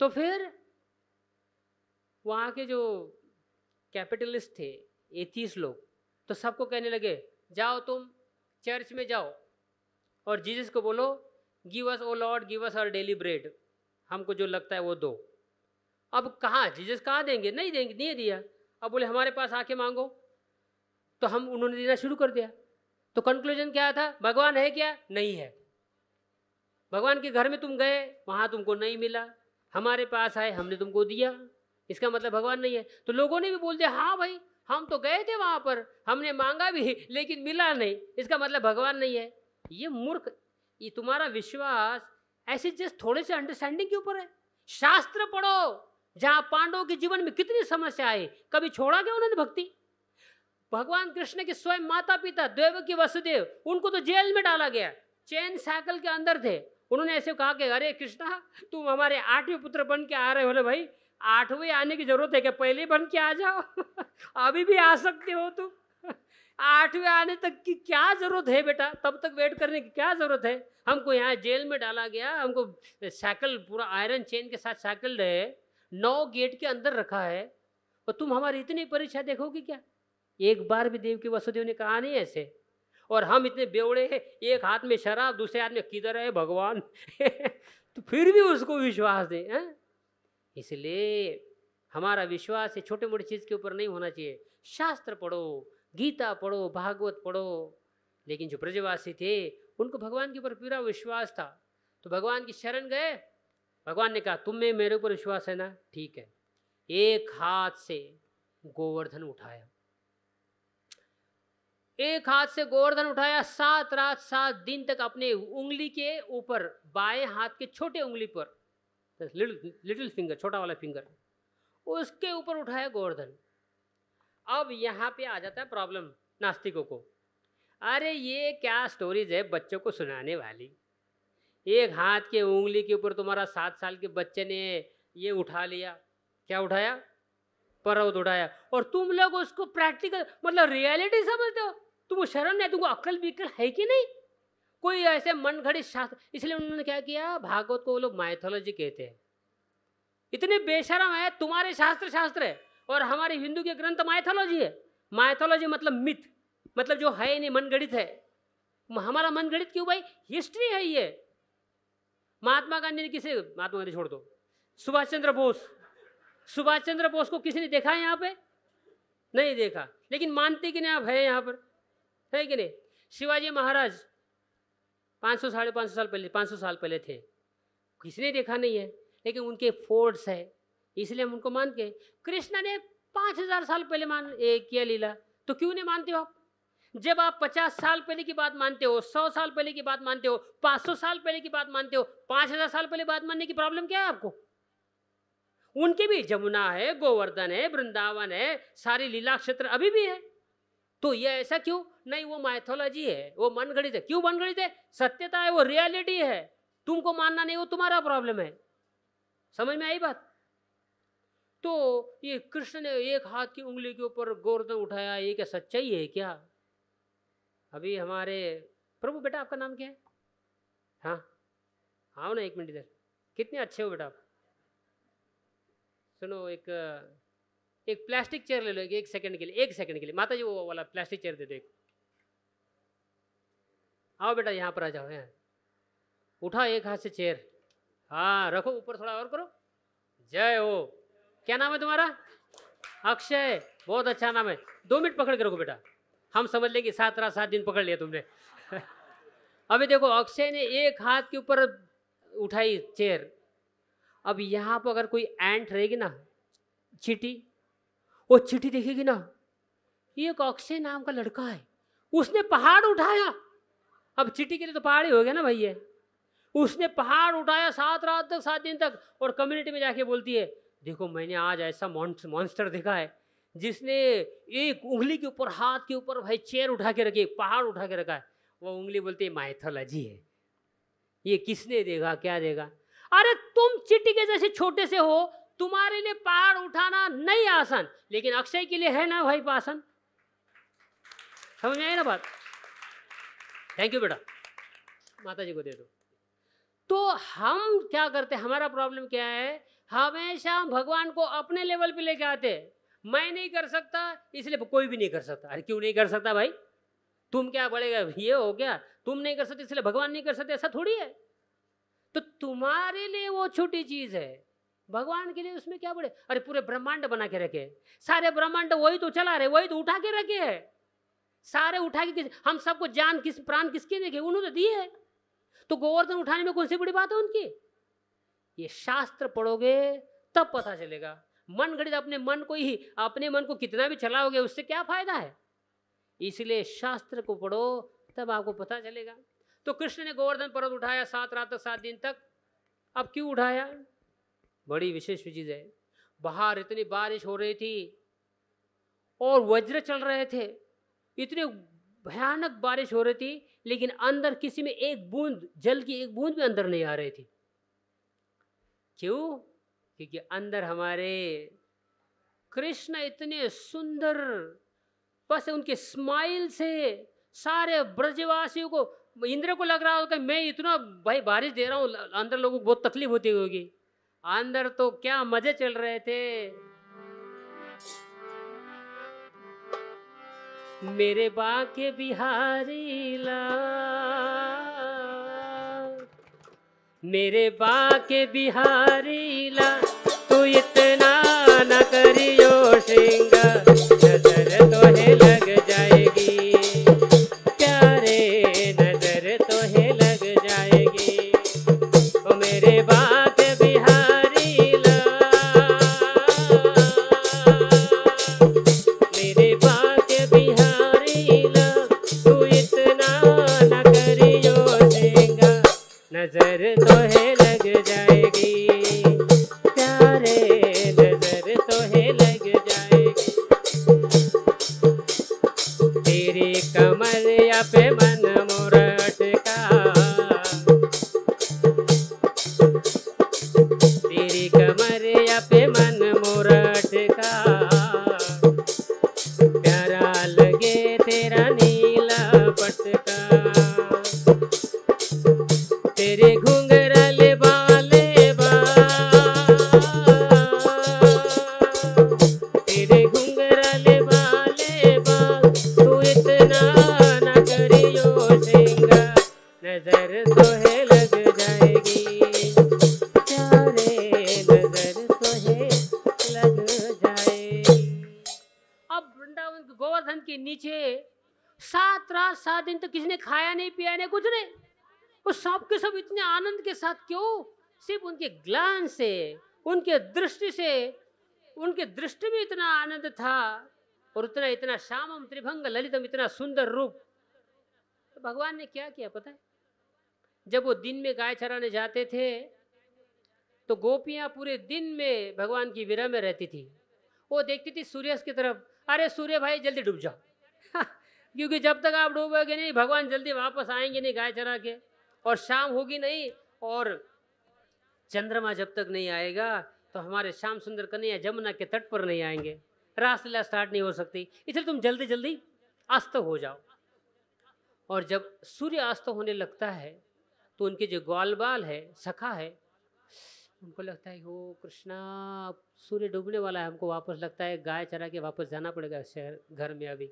[SPEAKER 1] तो फिर वहाँ के जो कैपिटलिस्ट थे, एथीस्ट लोग, तो सबको कहने लगे, जाओ तुम चर्च में जाओ और जीसस को बोलो, give us O Lord give us our daily bread, हमको जो लगता है वो दो। अब कहाँ जीसस कहाँ देंगे? नहीं देंगे, नहीं दिया। अब बोले हमारे पास आके मांगो, तो हम उन्होंने देना शुरू कर दिया। तो कंक्लूजन क्या था? भगवान है क्या? नहीं है। भगवान के घर में तुम गए, वहाँ तुमको नहीं मिला, हमारे पास आए, हमने तुमको दिया, इसका मतलब भगवान नहीं है। तो लोगों ने भी बोल दिया, हाँ भाई हम तो गए थे वहाँ पर, हमने मांगा भी लेकिन मिला नहीं, इसका मतलब भगवान नहीं है। ये मूर्ख, ये तुम्हारा विश्वास ऐसे जस्ट थोड़े से अंडरस्टैंडिंग के ऊपर है। शास्त्र पढ़ो, जहाँ पांडवों के जीवन में कितनी समस्या आई, कभी छोड़ा क्या उन्होंने भक्ति? भगवान कृष्ण के स्वयं माता पिता देवकी वसुदेव, उनको तो जेल में डाला गया, चैन साइकिल के अंदर थे। उन्होंने ऐसे कहा कि अरे कृष्णा तुम हमारे 8वें पुत्र बन के आ रहे हो ना भाई, 8वें आने की जरूरत है क्या? पहले बन के आ जाओ अभी भी आ सकते हो तुम, 8वें आने तक की क्या जरूरत है बेटा? तब तक वेट करने की क्या जरूरत है? हमको यहाँ जेल में डाला गया, हमको साइकिल पूरा आयरन चेन के साथ साइकिल रहे, 9 गेट के अंदर रखा है, और तुम हमारी इतनी परीक्षा देखोगी क्या? एक बार भी देव की वसुदेव ने कहा नहीं ऐसे। और हम इतने बेवड़े हैं, एक हाथ में शराब दूसरे हाथ में किधर है भगवान तो फिर भी उसको विश्वास दे। इसलिए हमारा विश्वास ये छोटे मोटी चीज़ के ऊपर नहीं होना चाहिए। शास्त्र पढ़ो, गीता पढ़ो, भागवत पढ़ो। लेकिन जो ब्रजवासी थे उनको भगवान के ऊपर पूरा विश्वास था, तो भगवान की शरण गए। भगवान ने कहा तुम में मेरे ऊपर विश्वास है ना, ठीक है। एक हाथ से गोवर्धन उठाया, एक हाथ से गोवर्धन उठाया, 7 रात 7 दिन तक अपने उंगली के ऊपर, बाएं हाथ के छोटे उंगली पर, लिटिल फिंगर, छोटा वाला फिंगर, उसके ऊपर उठाया गोवर्धन। अब यहाँ पे आ जाता है प्रॉब्लम नास्तिकों को। अरे ये क्या स्टोरीज है बच्चों को सुनाने वाली? एक हाथ के उंगली के ऊपर तुम्हारा 7 साल के बच्चे ने ये उठा लिया, क्या उठाया? पर्वत उठाया, और तुम लोग उसको प्रैक्टिकल मतलब रियलिटी समझते हो? तुमको शर्म नहीं, तुमको अक्ल बिकल है कि नहीं? कोई ऐसे मन घड़ी शास्त्र, इसलिए उन्होंने क्या किया, भागवत को वो लोग माइथोलॉजी कहते हैं। इतने बेशरम है, तुम्हारे शास्त्र है और हमारे हिंदू के ग्रंथ माइथोलॉजी है। माइथोलॉजी मतलब मिथ, मतलब जो है नहीं, मन गढ़ित है। हमारा मन गणित क्यों भाई? हिस्ट्री है ये। महात्मा गांधी ने किसे, महात्मा गांधी छोड़ दो, सुभाष चंद्र बोस, सुभाष चंद्र बोस को किसी ने देखा है यहाँ पे? नहीं देखा, लेकिन मानते कि नहीं आप है यहाँ पर, है कि नहीं? शिवाजी महाराज 500 साढ़े 500 साल पहले, 500 साल पहले थे, किसी ने देखा नहीं है, लेकिन उनके फोर्ट्स है, इसलिए हम उनको मान के। कृष्ण ने 5000 साल पहले किया लीला, तो क्यों नहीं मानते हो आप? जब आप 50 साल पहले की बात मानते हो, 100 साल पहले की बात मानते हो, 500 साल पहले की बात मानते हो, 5000 साल पहले बात मानने की प्रॉब्लम क्या है आपको? उनके भी जमुना है, गोवर्धन है, वृंदावन है, सारी लीला क्षेत्र अभी भी है। तो ये ऐसा क्यों? नहीं, वो माइथोलॉजी है, वो मनगढ़ित है। क्यों मनगढ़ित है? सत्यता है, वो रियलिटी है। तुमको मानना नहीं, वो तुम्हारा प्रॉब्लम है। समझ में आई बात? तो ये कृष्ण ने एक हाथ की उंगली के ऊपर गोवर्धन उठाया, ये क्या सच्चाई है क्या? अभी हमारे प्रभु, बेटा आपका नाम क्या है? हाँ आओ ना एक मिनट इधर, कितने अच्छे हो बेटा आप। सुनो, एक प्लास्टिक चेयर ले लो, एक सेकंड के लिए, एक सेकंड के लिए। माता जी वो वाला प्लास्टिक चेयर दे दो एक। आओ बेटा यहाँ पर आ जाओ, यहाँ उठाओ एक हाथ से चेयर, हाँ रखो, ऊपर थोड़ा और करो। जय हो। क्या नाम है तुम्हारा? अक्षय, बहुत अच्छा नाम है। 2 मिनट पकड़ के रखो बेटा, हम समझ लेंगे 7 रात 7 दिन पकड़ लिया तुमने। अभी देखो, अक्षय ने एक हाथ के ऊपर उठाई चेयर। अब यहाँ पर अगर कोई एंट रहेगी ना, चींटी, वो चींटी देखेगी ना, ये एक अक्षय नाम का लड़का है, उसने पहाड़ उठाया। अब चींटी के लिए तो पहाड़ ही हो गया ना भाई ये। उसने पहाड़ उठाया 7 रात तक, 7 दिन तक, और कम्युनिटी में जाके बोलती है, देखो मैंने आज ऐसा मॉन्स्टर देखा है जिसने एक उंगली के ऊपर, हाथ के ऊपर भाई चेयर उठा के रखी, पहाड़ उठा के रखा है। वो उंगली बोलती है माइथोलॉजी है, ये किसने देगा, क्या देगा? अरे तुम चींटी के जैसे छोटे से हो, तुम्हारे लिए पहाड़ उठाना नहीं आसान, लेकिन अक्षय के लिए है ना भाई आसान। समझ में आई ना बात? थैंक यू बेटा, माता जी को दे दो। तो हम क्या करते हैं, हमारा प्रॉब्लम क्या है, हमेशा भगवान को अपने लेवल पे लेके आते हैं। मैं नहीं कर सकता इसलिए कोई भी नहीं कर सकता। अरे क्यों नहीं कर सकता भाई? तुम क्या बढ़ेगा, ये हो गया, तुम नहीं कर सकते इसलिए भगवान नहीं कर सकते, ऐसा थोड़ी है। तो तुम्हारे लिए वो छोटी चीज है, भगवान के लिए उसमें क्या बड़े? अरे पूरे ब्रह्मांड बना के रखे, सारे ब्रह्मांड वही तो चला रहे, वही तो उठा के रखे है, सारे उठा के। हम सबको जान किस प्राण किसके देखे, उन्होंने दिए है। तो गोवर्धन उठाने में कौन सी बड़ी बात है उनकी? ये शास्त्र पढ़ोगे तब पता चलेगा। मन गणित अपने मन को ही, अपने मन को कितना भी चलाओगे उससे क्या फायदा है? इसलिए शास्त्र को पढ़ो तब आपको पता चलेगा। तो कृष्ण ने गोवर्धन पर्वत उठाया 7 रात तक, 7 दिन तक। अब क्यों उठाया? बड़ी विशेष चीज है। बाहर इतनी बारिश हो रही थी और वज्र चल रहे थे, इतनी भयानक बारिश हो रही थी, लेकिन अंदर किसी में एक बूंद, जल की एक बूंद भी अंदर नहीं आ रही थी। क्यों? क्योंकि अंदर हमारे कृष्ण इतने सुंदर, बस उनके स्माइल से सारे ब्रजवासियों को, इंद्र को लग रहा होगा मैं इतना भाई बारिश दे रहा हूँ, अंदर लोगों को बहुत तकलीफ होती होगी। अंदर तो क्या मजे चल रहे थे। मेरे बाके बिहारी लाल, मेरे बाके बिहारी लाल, तू इतना न करियो श्रृंगार, नजर तोहे लग जाएगी प्यारे, नजर तोहे लग जाएगी। ओ मेरे बाके बिहारी लाल, मेरे बाके बिहारी लाल, तू इतना न करियो श्रृंगार, नजर तोहे लग जाएगी। 5-7 दिन तो किसी ने खाया नहीं, पिया नहीं, कुछ नहीं। वो सब के सब इतने आनंद के साथ, क्यों? सिर्फ उनके ग्लान से, उनके दृष्टि से, उनके दृष्टि में इतना आनंद था, और उतना इतना श्यामम त्रिभंग ललितम, इतना सुंदर रूप। तो भगवान ने क्या किया पता है? जब वो दिन में गाय चराने जाते थे तो गोपियां पूरे दिन में भगवान की विरह में रहती थी। वो देखती थी सूर्यास्त की तरफ, अरे सूर्य भाई जल्दी डूब जाओ क्योंकि जब तक आप डूबोगे नहीं भगवान जल्दी वापस आएंगे नहीं गाय चरा के, और शाम होगी नहीं, और चंद्रमा जब तक नहीं आएगा तो हमारे श्याम सुंदर कन्हैया जमुना के तट पर नहीं आएंगे, रासलीला स्टार्ट नहीं हो सकती, इसलिए तुम जल्दी जल्दी अस्त हो जाओ। और जब सूर्य अस्त होने लगता है तो उनके जो ग्वाल बाल है, सखा है, उनको लगता है ओ कृष्णा अब सूर्य डूबने वाला है, हमको वापस लगता है गाय चरा के वापस जाना पड़ेगा शहर, घर में अभी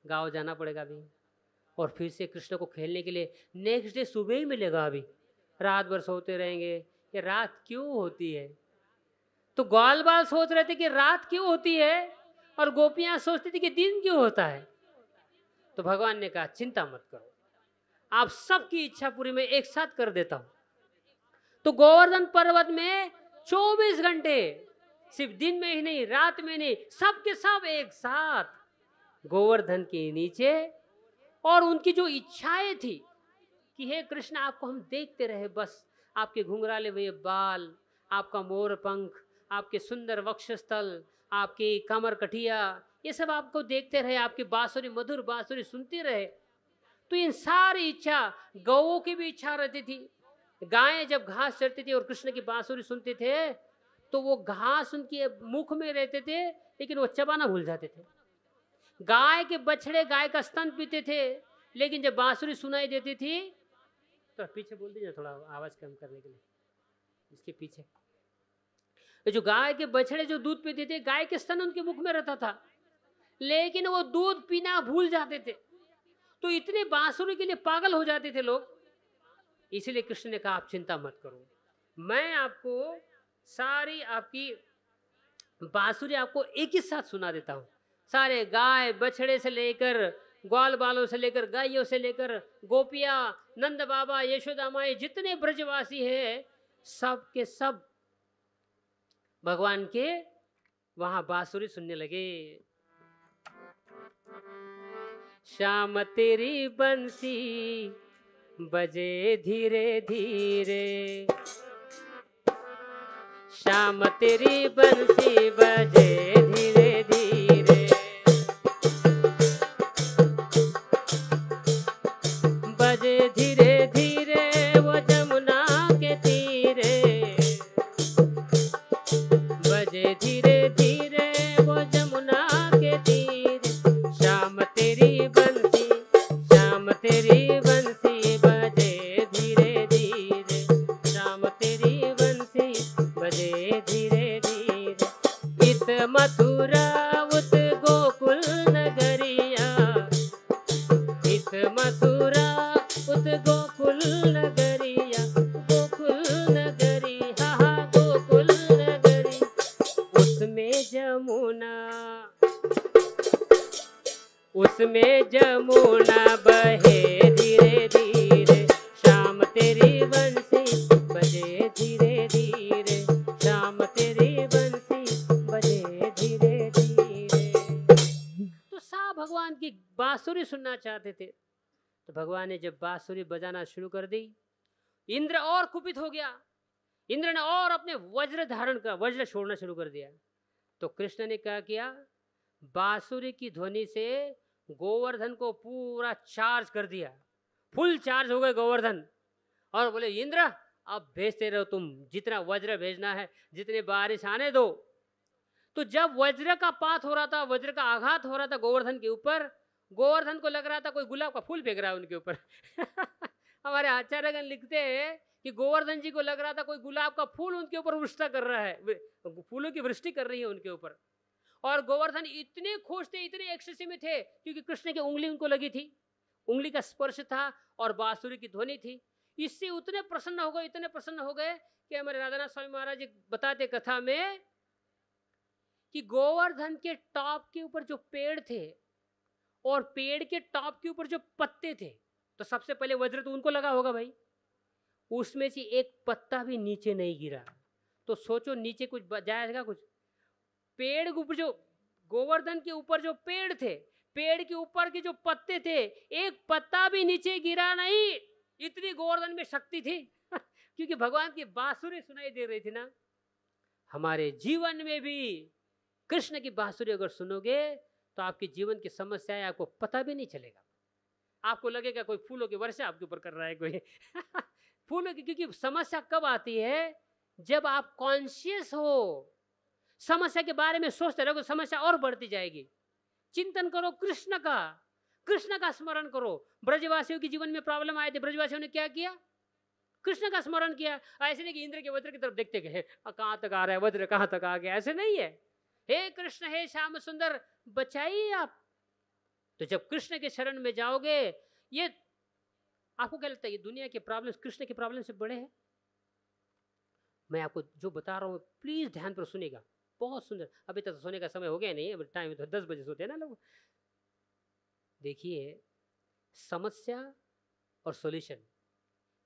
[SPEAKER 1] गाँव जाना पड़ेगा अभी, और फिर से कृष्ण को खेलने के लिए नेक्स्ट डे सुबह ही मिलेगा, अभी रात भर सोते रहेंगे, ये रात क्यों होती है? तो ग्वाल बाल सोच रहे थे कि रात क्यों होती है, और गोपियां सोचती थी कि दिन क्यों होता है। तो भगवान ने कहा चिंता मत करो, आप सबकी इच्छा पूरी मैं एक साथ कर देता हूं। तो गोवर्धन पर्वत में 24 घंटे, सिर्फ दिन में ही नहीं, रात में नहीं, सबके सब एक साथ गोवर्धन के नीचे, और उनकी जो इच्छाएं थी कि हे कृष्ण आपको हम देखते रहे, बस आपके घुंघराले हुए बाल, आपका मोर पंख, आपके सुंदर वक्षस्थल, आपकी कमर कटिया, ये सब आपको देखते रहे, आपकी बांसुरी, मधुर बांसुरी सुनते रहे। तो इन सारी इच्छा, गौओं की भी इच्छा रहती थी। गायें जब घास चरती थी और कृष्ण की बांसुरी सुनते थे तो वो घास उनके मुख में रहते थे, लेकिन वो चबाना भूल जाते थे। गाय के बछड़े गाय का स्तन पीते थे, लेकिन जब बांसुरी सुनाई देती थी, तो पीछे बोल दीजिए थोड़ा आवाज कम करने के लिए, इसके पीछे। तो जो गाय के बछड़े जो दूध पीते थे, गाय के स्तन उनके मुख में रहता था, लेकिन वो दूध पीना भूल जाते थे। तो इतने बांसुरी के लिए पागल हो जाते थे लोग। इसीलिए कृष्ण ने कहा आप चिंता मत करो, मैं आपको सारी आपकी बांसुरी आपको एक ही साथ सुना देता हूँ। सारे गाय बछड़े से लेकर, ग्वाल बालों से लेकर, गायों से लेकर, गोपियाँ, नंद बाबा, यशोदा माई, जितने ब्रजवासी हैं, सब के सब भगवान के वहां बांसुरी सुनने लगे। श्याम तेरी बंसी बजे धीरे धीरे, श्याम तेरी बंसी बजे धीरे धीरे, बजे धीरे धीरे वो जमुना के तीरे, बजे धीरे धीरे वो जमुना के तीरे, श्याम तेरी बंसी, श्याम तेरी बंसी बजे धीरे धीरे, श्याम तेरी बंसी बजे धीरे धीरे, इत मथुरा उत गोकुल नगरिया, इत मथुरा उत गोकुल नगरिया, गोकुल नगरी हा हा गोकुल नगरी, उसमें जमुना, उसमें जमुना बहे धीरे धीरे, श्याम तेरी बंसी बजे धीरे धीरे, श्याम तेरी बंसी बजे धीरे धीरे। तो सब भगवान की बांसुरी सुनना चाहते थे। तो भगवान ने जब बांसुरी बजाना शुरू कर दी, इंद्र और कुपित हो गया। इंद्र ने और अपने वज्र धारण का वज्र छोड़ना शुरू कर दिया। तो कृष्ण ने क्या किया, बांसुरी की ध्वनि से गोवर्धन को पूरा चार्ज कर दिया, फुल चार्ज हो गए गोवर्धन, और बोले इंद्र अब भेजते रहो तुम, जितना वज्र भेजना है, जितने बारिश आने दो। तो जब वज्र का पात हो रहा था, वज्र का आघात हो रहा था गोवर्धन के ऊपर, गोवर्धन को लग रहा था कोई गुलाब का फूल फेंक रहा है उनके ऊपर हमारे आचार्यगण लिखते हैं कि गोवर्धन जी को लग रहा था कोई गुलाब का फूल उनके ऊपर वृष्टि कर रहा है, फूलों की वृष्टि कर रही है उनके ऊपर। और गोवर्धन इतने खुश थे, इतने एक्सटेसी में थे, क्योंकि कृष्ण की उंगली उनको लगी थी, उंगली का स्पर्श था और बांसुरी की ध्वनि थी। इससे उतने प्रसन्न हो गए, इतने प्रसन्न हो गए कि हमारे राधानाथ स्वामी महाराज जी बताते कथा में कि गोवर्धन के टॉप के ऊपर जो पेड़ थे और पेड़ के टॉप के ऊपर जो पत्ते थे, तो सबसे पहले वज्र तो उनको लगा होगा भाई, उसमें से एक पत्ता भी नीचे नहीं गिरा। तो सोचो नीचे कुछ जाएगा कुछ? पेड़ के ऊपर जो, गोवर्धन के ऊपर जो पेड़ थे, पेड़ के ऊपर के जो पत्ते थे, एक पत्ता भी नीचे गिरा नहीं। इतनी गोवर्धन में शक्ति थी क्योंकि भगवान की बांसुरी सुनाई दे रही थी ना। हमारे जीवन में भी कृष्ण की बांसुरी अगर सुनोगे तो आपके जीवन की समस्याएं आपको पता भी नहीं चलेगा। आपको लगेगा कोई फूलों की वर्षा आपके ऊपर कर रहा है कोई फूलों की, क्योंकि समस्या कब आती है? जब आप कॉन्शियस हो, समस्या के बारे में सोचते रहोगे, समस्या और बढ़ती जाएगी। चिंतन करो कृष्ण का स्मरण करो। ब्रजवासियों के जीवन में प्रॉब्लम आए थे, ब्रजवासियों ने क्या किया? कृष्ण का स्मरण किया। ऐसे नहीं कि इंद्र के वज्र की तरफ देखते गए, कहां तक आ रहा है वज्र, कहां तक आ गया, ऐसे नहीं है। हे कृष्ण, हे श्याम सुंदर, बचाइए आप। तो जब कृष्ण के शरण में जाओगे, ये आपको क्या लगता है, ये दुनिया के प्रॉब्लम्स कृष्ण के प्रॉब्लम से बड़े हैं? मैं आपको जो बता रहा हूं प्लीज ध्यान पर सुनिएगा, बहुत सुंदर। अभी तक सोने का समय हो गया नहीं, अभी टाइम तो 10 बजे सोते हैं ना लोग। देखिए, समस्या और सॉल्यूशन,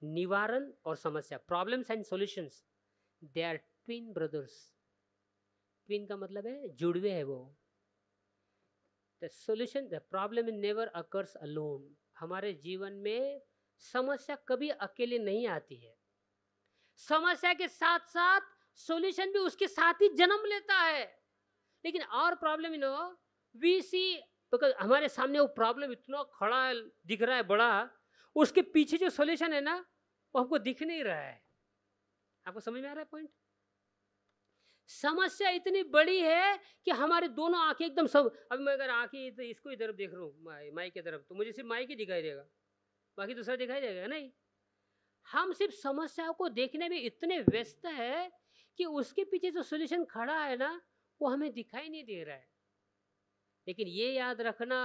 [SPEAKER 1] निवारण और समस्या, problems and solutions, they are twin brothers. Twin का मतलब है जुड़वे है वो। The solution, the problem never occurs alone. हमारे जीवन में समस्या कभी अकेले नहीं आती है, समस्या के साथ साथ सॉल्यूशन भी उसके साथ ही जन्म लेता है। लेकिन और प्रॉब्लम वी सी, बिकॉज हमारे सामने वो प्रॉब्लम इतना खड़ा है, दिख रहा है बड़ा, उसके पीछे जो सॉल्यूशन है ना वो हमको दिख नहीं रहा है। आपको समझ में आ रहा है पॉइंट? समस्या इतनी बड़ी है कि हमारे दोनों आंखें एकदम सब, अभी मैं अगर आंखें तो इसको इधर देख रहा हूँ माई की तरफ, तो मुझे सिर्फ माई की दिखाई देगा, बाकी दूसरा दिखाई देगा नहीं। हम सिर्फ समस्याओं को देखने में इतने व्यस्त है कि उसके पीछे जो सॉल्यूशन खड़ा है ना वो हमें दिखाई नहीं दे रहा है। लेकिन ये याद रखना,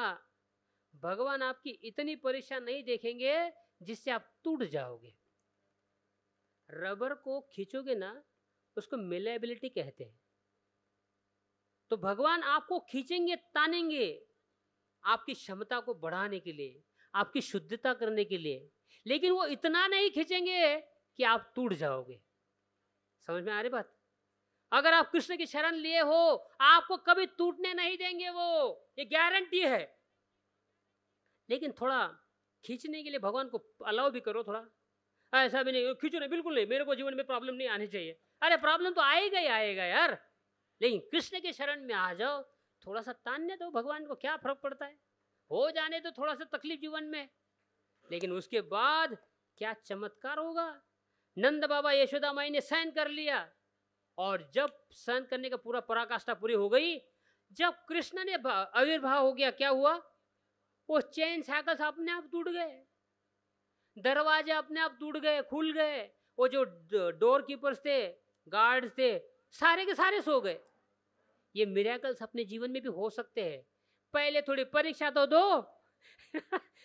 [SPEAKER 1] भगवान आपकी इतनी परेशान नहीं देखेंगे जिससे आप टूट जाओगे। रबर को खींचोगे ना, उसको मेलेबिलिटी कहते हैं। तो भगवान आपको खींचेंगे, तानेंगे आपकी क्षमता को बढ़ाने के लिए, आपकी शुद्धता करने के लिए, लेकिन वो इतना नहीं खींचेंगे कि आप टूट जाओगे। समझ में आ रही बात? अगर आप कृष्ण की शरण लिए हो, आपको कभी टूटने नहीं देंगे वो, ये गारंटी है। लेकिन थोड़ा खींचने के लिए भगवान को अलाउ भी करो थोड़ा। ऐसा भी नहीं खींचो नहीं, बिल्कुल नहीं, मेरे को जीवन में प्रॉब्लम नहीं आनी चाहिए। अरे प्रॉब्लम तो आएगा ही आएगा यार, लेकिन कृष्ण के शरण में आ जाओ, थोड़ा सा तानने दो भगवान को, क्या फर्क पड़ता है, हो जाने दो थोड़ा सा तकलीफ जीवन में, लेकिन उसके बाद क्या चमत्कार होगा। नंद बाबा यशोदा माई ने सहन कर लिया, और जब सहन करने का पूरा पराकाष्ठा पूरी हो गई, जब कृष्ण ने आविर्भाव हो गया, क्या हुआ? वो चेन साइकिल्स अपने आप टूट गए, दरवाजे अपने आप टूट गए, खुल गए, वो जो डोर कीपर्स थे, गार्ड्स थे, सारे के सारे सो गए। ये मिरेकल्स अपने जीवन में भी हो सकते हैं। पहले थोड़ी परीक्षा तो दो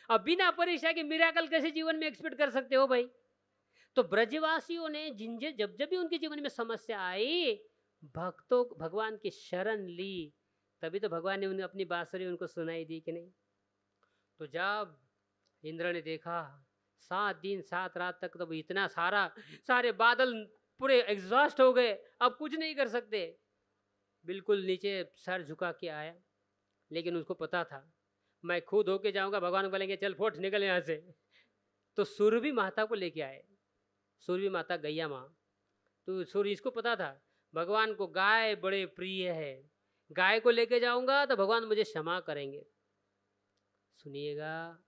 [SPEAKER 1] अब बिना परीक्षा के मिरेकल कैसे जीवन में एक्सपेक्ट कर सकते हो भाई? तो ब्रजवासियों ने जिनजे जब जब भी उनके जीवन में समस्या आई, भक्तों भगवान की शरण ली, तभी तो भगवान ने उन्हें अपनी बांसुरी उनको सुनाई दी कि नहीं। तो जब इंद्र ने देखा 7 दिन 7 रात तक, तो इतना सारे बादल पूरे एग्जॉस्ट हो गए, अब कुछ नहीं कर सकते, बिल्कुल नीचे सर झुका के आया। लेकिन उसको पता था मैं खुद होके जाऊंगा, भगवान को बोलेंगे चल फोट निकल यहाँ से। तो सुरभि माता को लेके आए, सुरभि माता गैया माँ। तो सूर्य इसको पता था भगवान को गाय बड़े प्रिय है, गाय को लेके जाऊंगा तो भगवान मुझे क्षमा करेंगे। सुनिएगा,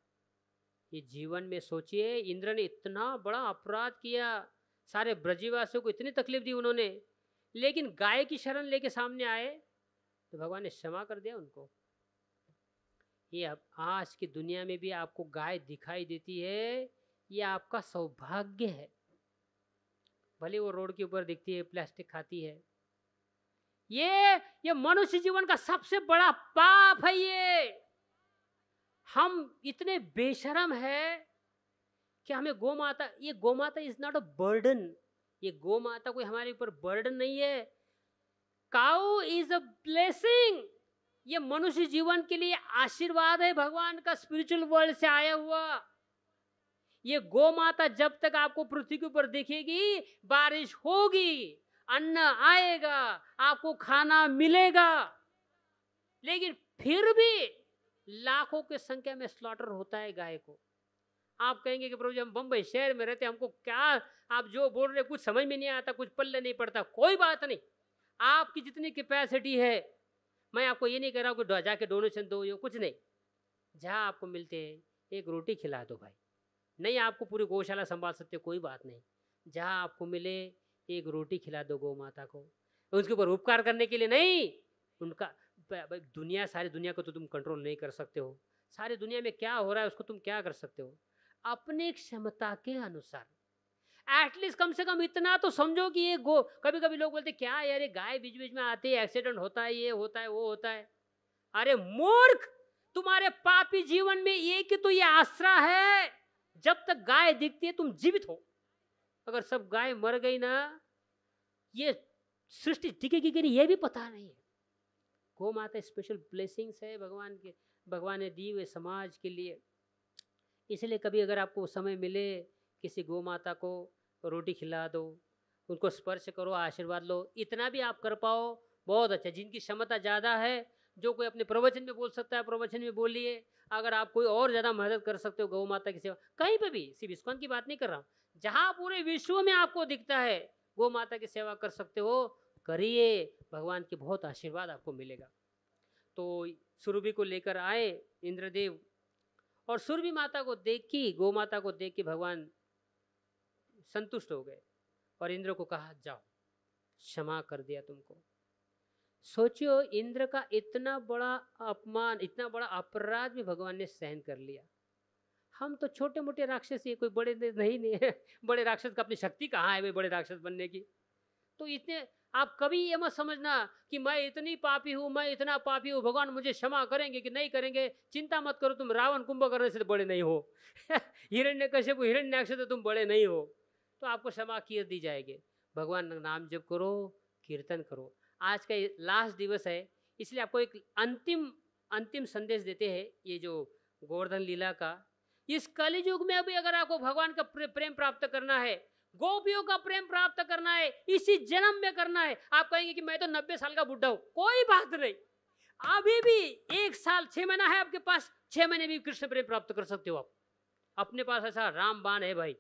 [SPEAKER 1] ये जीवन में सोचिए, इंद्र ने इतना बड़ा अपराध किया, सारे ब्रजवासियों को इतनी तकलीफ दी उन्होंने, लेकिन गाय की शरण लेके सामने आए तो भगवान ने क्षमा कर दिया उनको। ये अब आज की दुनिया में भी आपको गाय दिखाई देती है, ये आपका सौभाग्य है। भले वो रोड के ऊपर दिखती है, प्लास्टिक खाती है, ये मनुष्य जीवन का सबसे बड़ा पाप है। ये हम इतने बेशरम है कि हमें गौ माता, ये गौ माता इज नॉट अ बर्डन, ये गौ माता कोई हमारे ऊपर बर्डन नहीं है। काऊ इज अ ब्लेसिंग। ये मनुष्य जीवन के लिए आशीर्वाद है भगवान का, स्पिरिचुअल वर्ल्ड से आया हुआ। ये गौ माता जब तक आपको पृथ्वी के ऊपर दिखेगी, बारिश होगी, अन्न आएगा, आपको खाना मिलेगा, लेकिन फिर भी लाखों की संख्या में स्लॉटर होता है गाय को। आप कहेंगे कि प्रभु जी हम बम्बई शहर में रहते, हमको क्या आप जो बोल रहे कुछ समझ में नहीं आता, कुछ पल्ले नहीं पड़ता। कोई बात नहीं, आपकी जितनी कैपेसिटी है, मैं आपको ये नहीं कह रहा हूँ कि जाके डोनेशन दो, यो कुछ नहीं। जहाँ आपको मिलते हैं एक रोटी खिला दो भाई। नहीं आपको पूरी गौशाला संभाल सकते, कोई बात नहीं, जहाँ आपको मिले एक रोटी खिला दो गौ माता को। उसके ऊपर उपकार करने के लिए नहीं, उनका दुनिया, सारी दुनिया को तो तुम कंट्रोल नहीं कर सकते हो, सारी दुनिया में क्या हो रहा है उसको तुम क्या कर सकते हो, अपने क्षमता के अनुसार एटलीस्ट कम से कम इतना तो समझो कि ये गो। कभी कभी लोग बोलते क्या यार ये गाय बीच बीच में आती है, एक्सीडेंट होता है, ये होता है, वो होता है। अरे मूर्ख, तुम्हारे पापी जीवन में एक ही तो ये आसरा है, जब तक गाय दिखती है तुम जीवित हो। अगर सब गाय मर गई ना, ये सृष्टि टिकेगी कि नहीं ये भी पता नहीं है। गौ माता स्पेशल ब्लेसिंग्स है भगवान के, भगवान ने दी हुए समाज के लिए। इसलिए कभी अगर आपको समय मिले, किसी गौ माता को रोटी खिला दो, उनको स्पर्श करो, आशीर्वाद लो, इतना भी आप कर पाओ बहुत अच्छा। जिनकी क्षमता ज़्यादा है, जो कोई अपने प्रवचन में बोल सकता है प्रवचन में बोलिए। अगर आप कोई और ज़्यादा मदद कर सकते हो गौ माता की सेवा, कहीं पे भी, सिर्फ इस्कॉन की बात नहीं कर रहा हूँ, जहाँ पूरे विश्व में आपको दिखता है गौ माता की सेवा कर सकते हो, करिए, भगवान की बहुत आशीर्वाद आपको मिलेगा। तो सुरभि को लेकर आए इंद्रदेव, और सुरभि माता को देख के, गौ माता को देख के भगवान संतुष्ट हो गए और इंद्र को कहा जाओ, क्षमा कर दिया तुमको। सोचियो इंद्र का इतना बड़ा अपमान, इतना बड़ा अपराध भी भगवान ने सहन कर लिया। हम तो छोटे मोटे राक्षस ही, कोई बड़े नहीं है। बड़े राक्षस का अपनी शक्ति कहाँ है भाई बड़े राक्षस बनने की। तो इतने आप कभी ये मत समझना कि मैं इतनी पापी हूँ, मैं इतना पापी हूँ, भगवान मुझे क्षमा करेंगे कि नहीं करेंगे। चिंता मत करो, तुम रावण कुंभकर्ण से बड़े नहीं हो। हिरण्यकश्यप हिरण्याक्ष से तुम बड़े नहीं हो, तो आपको क्षमा की दी जाएगी। भगवान का नाम जप करो, कीर्तन करो। आज का लास्ट दिवस है, इसलिए आपको एक अंतिम संदेश देते हैं, ये जो गोवर्धन लीला का। इस कलियुग में अभी अगर आपको भगवान का प्रेम प्राप्त करना है, गोपियों का प्रेम प्राप्त करना है, इसी जन्म में करना है। आप कहेंगे कि मैं तो 90 साल का बुढ़ा हूं, कोई बात नहीं, अभी भी 1 साल 6 महीना है आपके पास, 6 महीने भी कृष्ण प्रेम प्राप्त कर सकते हो आप। अपने पास ऐसा रामबाण है भाई,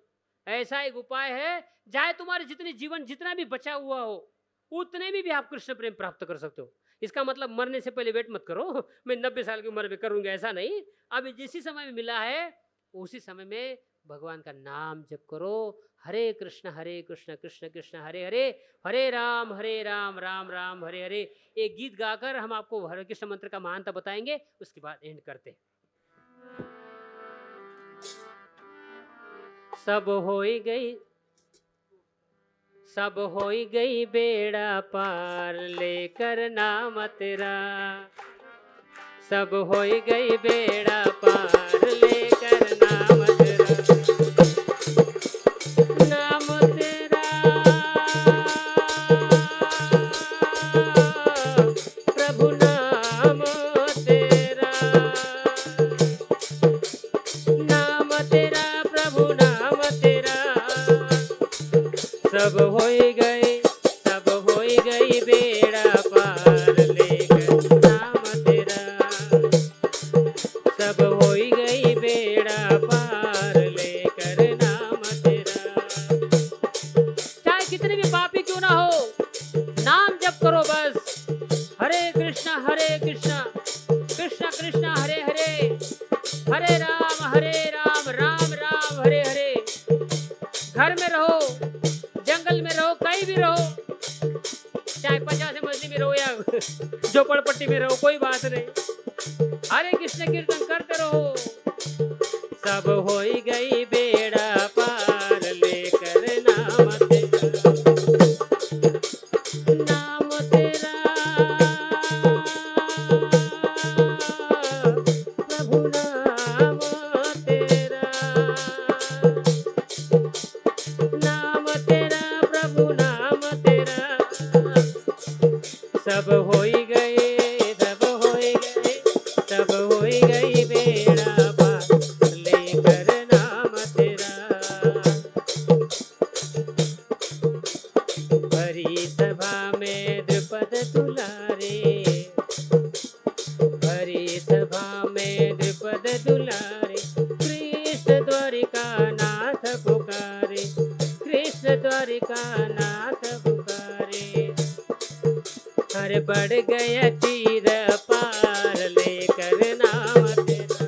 [SPEAKER 1] ऐसा एक उपाय है, चाहे तुम्हारे जितने जीवन जितना भी बचा हुआ हो उतने में भी आप कृष्ण प्रेम प्राप्त कर सकते हो। इसका मतलब मरने से पहले वेट मत करो, मैं 90 साल की उम्र में करूंगा, ऐसा नहीं। अभी जिस समय में मिला है उसी समय में भगवान का नाम जप करो। हरे कृष्ण कृष्ण कृष्ण हरे हरे, हरे राम राम राम हरे हरे। एक गीत गाकर हम आपको हरे कृष्ण मंत्र का महानता बताएंगे, उसके बाद एंड करते हैं। सब होई गई बेड़ा पार, लेकर नाम तेरा। सब होई गई बेड़ा पार, लेकर नाम तेरा। नाम तेरा प्रभु, नाम तेरा, नाम तेरा प्रभु, नाम तेरा। सब होई गई बेड़ा पार, लेकर नाम तेरा। सब होई गई बेड़ा पार, लेकर नाम तेरा। चाहे कितने भी पापी क्यों ना हो, नाम जप करो बस। हरे कृष्णा कृष्णा कृष्णा हरे हरे, हरे राम राम राम हरे हरे। घर में रहो, जंगल में रहो, कहीं भी रहो, चाहे 50 मजली में रहो या झोपड़पट्टी में रहो, कोई बात नहीं, हरे कृष्ण कीर्तन करते रहो। सब होई गई बेड़ा पार, लेकर नाम तेरा। नाम तेरा प्रभु, नाम तेरा, नाम तेरा प्रभु, नाम तेरा। सब होई गई में द्रुपद दुलारे, भरी सभा में द्रुपद दुलारे, कृष्ण द्वारिका नाथ पुकारे, कृष्ण द्वारिका नाथ पुकारे। हर बढ़ गया चीर पार लेकर नाम तेरा,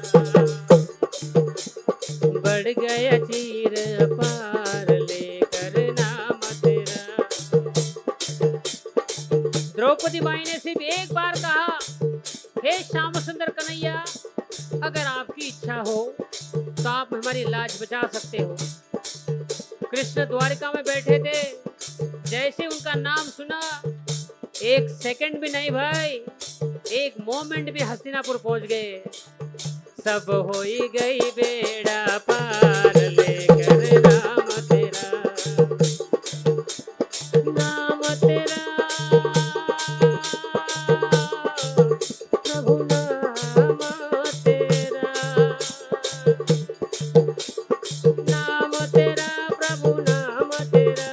[SPEAKER 1] बढ़ गया चीर पार लेकर नाम तेरा। द्रौपदी माई ने सिर्फ एक बार कहा, हे श्याम सुंदर कन्हैया, अगर आपकी इच्छा हो तो आप हमारी लाज बचा सकते हो। कृष्ण द्वारिका में बैठे थे, जैसे उनका नाम सुना, एक सेकंड भी नहीं भाई, एक मोमेंट भी हस्तिनापुर पहुंच गए। सब होई गई बेड़ा पार लेकर नाम तेरा, नाम तेरा प्रभु नाम तेरा, नाम तेरा प्रभु नाम तेरा।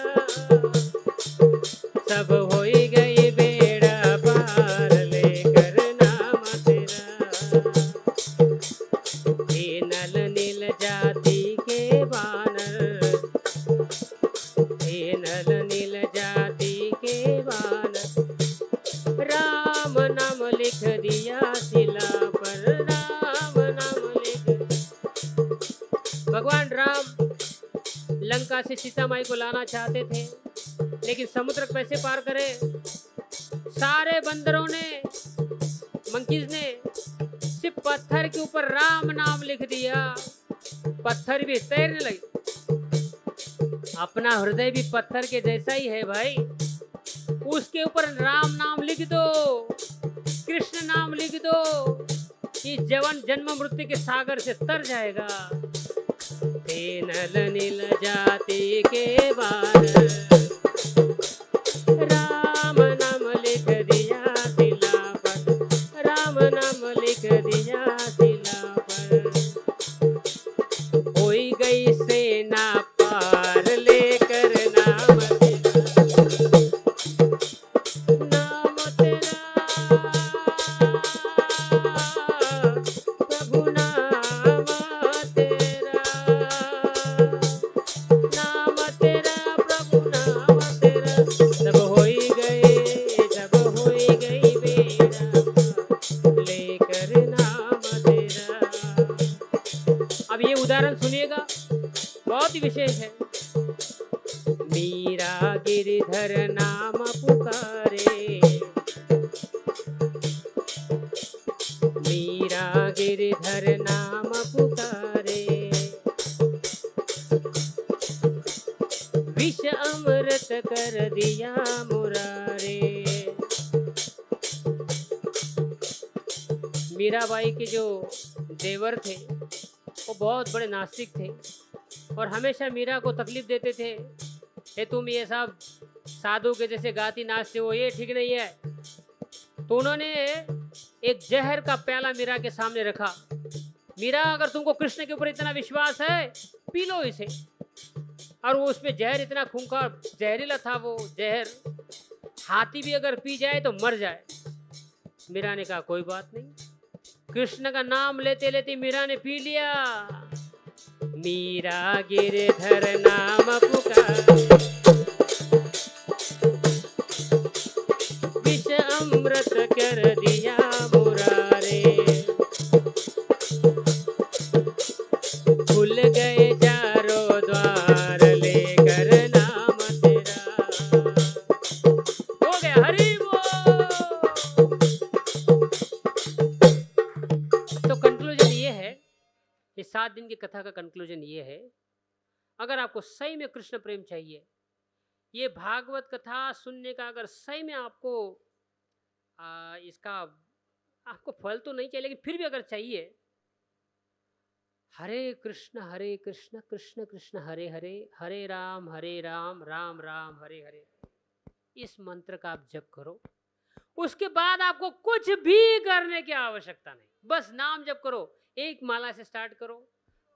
[SPEAKER 1] सब होई गई बेड़ा पार लेकर नाम तेरा। हे नल नील जाति के बानर, हे नल नील जाति के बानर, राम नाम लिख दिया शिला पर, राम नाम लिख। भगवान राम लंका से सीता माई को लाना चाहते थे, लेकिन समुद्र कैसे पार करे? सारे बंदरों ने, मंकीज ने सिर्फ पत्थर के ऊपर राम नाम लिख दिया, पत्थर भी तैरने लगे। अपना हृदय भी पत्थर के जैसा ही है भाई, उसके ऊपर राम नाम लिख दो, कृष्ण नाम लिख दो, इस जवन जन्म मृत्यु के सागर से तर जाएगा। हे नल नील जाति के बानर, राम नाम लिख दिया शिला पर, राम नाम लिख दिया शिला पर। होई गई सेना पार लेकर नाम तेरा, नाम तेरा प्रभु नाम तेरा, नाम तेरा प्रभु नाम तेरा। सब होई गई बेड़ा लेकर नाम तेरा। अब ये उदाहरण सुनिएगा, बहुत ही विशेष है। मीरा गिरधर नाम पुकारे, मीरा गिरधर नाम पुकारे, विष अमृत कर दिया मुरारे। मीराबाई के जो देवर थे वो बहुत बड़े नास्तिक थे और हमेशा मीरा को तकलीफ देते थे, हे तुम ये सब साधु के जैसे गाती नाचते हो, ये ठीक नहीं है। तो उन्होंने एक जहर का प्याला मीरा के सामने रखा, मीरा अगर तुमको कृष्ण के ऊपर इतना विश्वास है पी लो इसे। और वो उसमें जहर इतना खूंखार जहरीला था, वो जहर हाथी भी अगर पी जाए तो मर जाए। मीरा ने कहा कोई बात नहीं। कृष्ण का नाम लेते लेते मीरा ने पी लिया। मीरा गिरधर नाम पुकार, विष अमृत कर दिया मुरारे। खुल गए चारों द्वार लेकर नाम तेरा। हो गया, हरि बोल। तो कंक्लूजन ये है, इस 7 दिन की कथा का कंक्लूजन ये है, अगर आपको सही में कृष्ण प्रेम चाहिए, ये भागवत कथा सुनने का अगर सही में आपको इसका आपको फल तो नहीं चाहिए, लेकिन फिर भी अगर चाहिए, हरे कृष्ण कृष्ण कृष्ण हरे हरे, हरे राम राम राम हरे हरे, इस मंत्र का आप जप करो। उसके बाद आपको कुछ भी करने की आवश्यकता नहीं, बस नाम जप करो। एक माला से स्टार्ट करो।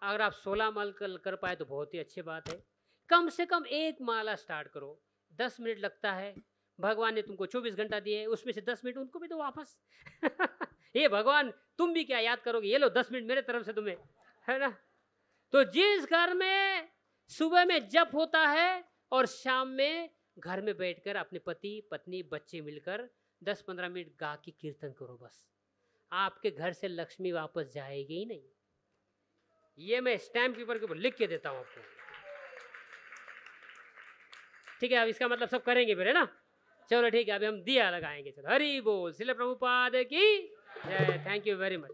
[SPEAKER 1] अगर आप 16 माला कर पाए तो बहुत ही अच्छी बात है। कम से कम एक माला स्टार्ट करो, 10 मिनट लगता है, भगवान ने तुमको 24 घंटा दिए, उसमें से 10 मिनट उनको भी दो वापस। ये भगवान तुम भी क्या याद करोगे, ये लो 10 मिनट मेरे तरफ से तुम्हें, है ना। तो जिस घर में सुबह में जप होता है और शाम में घर में बैठकर अपने पति पत्नी बच्चे मिलकर 10-15 मिनट गा के कीर्तन करो, बस आपके घर से लक्ष्मी वापस जाएगी ही नहीं। ये मैं स्टैम्प पेपर के ऊपर लिख के देता हूं आपको। ठीक है, अब इसका मतलब सब करेंगे फिर, है ना। चलो ठीक है, अभी हम दिया लगाएंगे। चलो, हरि बोल, श्रील प्रभुपाद की जय। Thank you very much.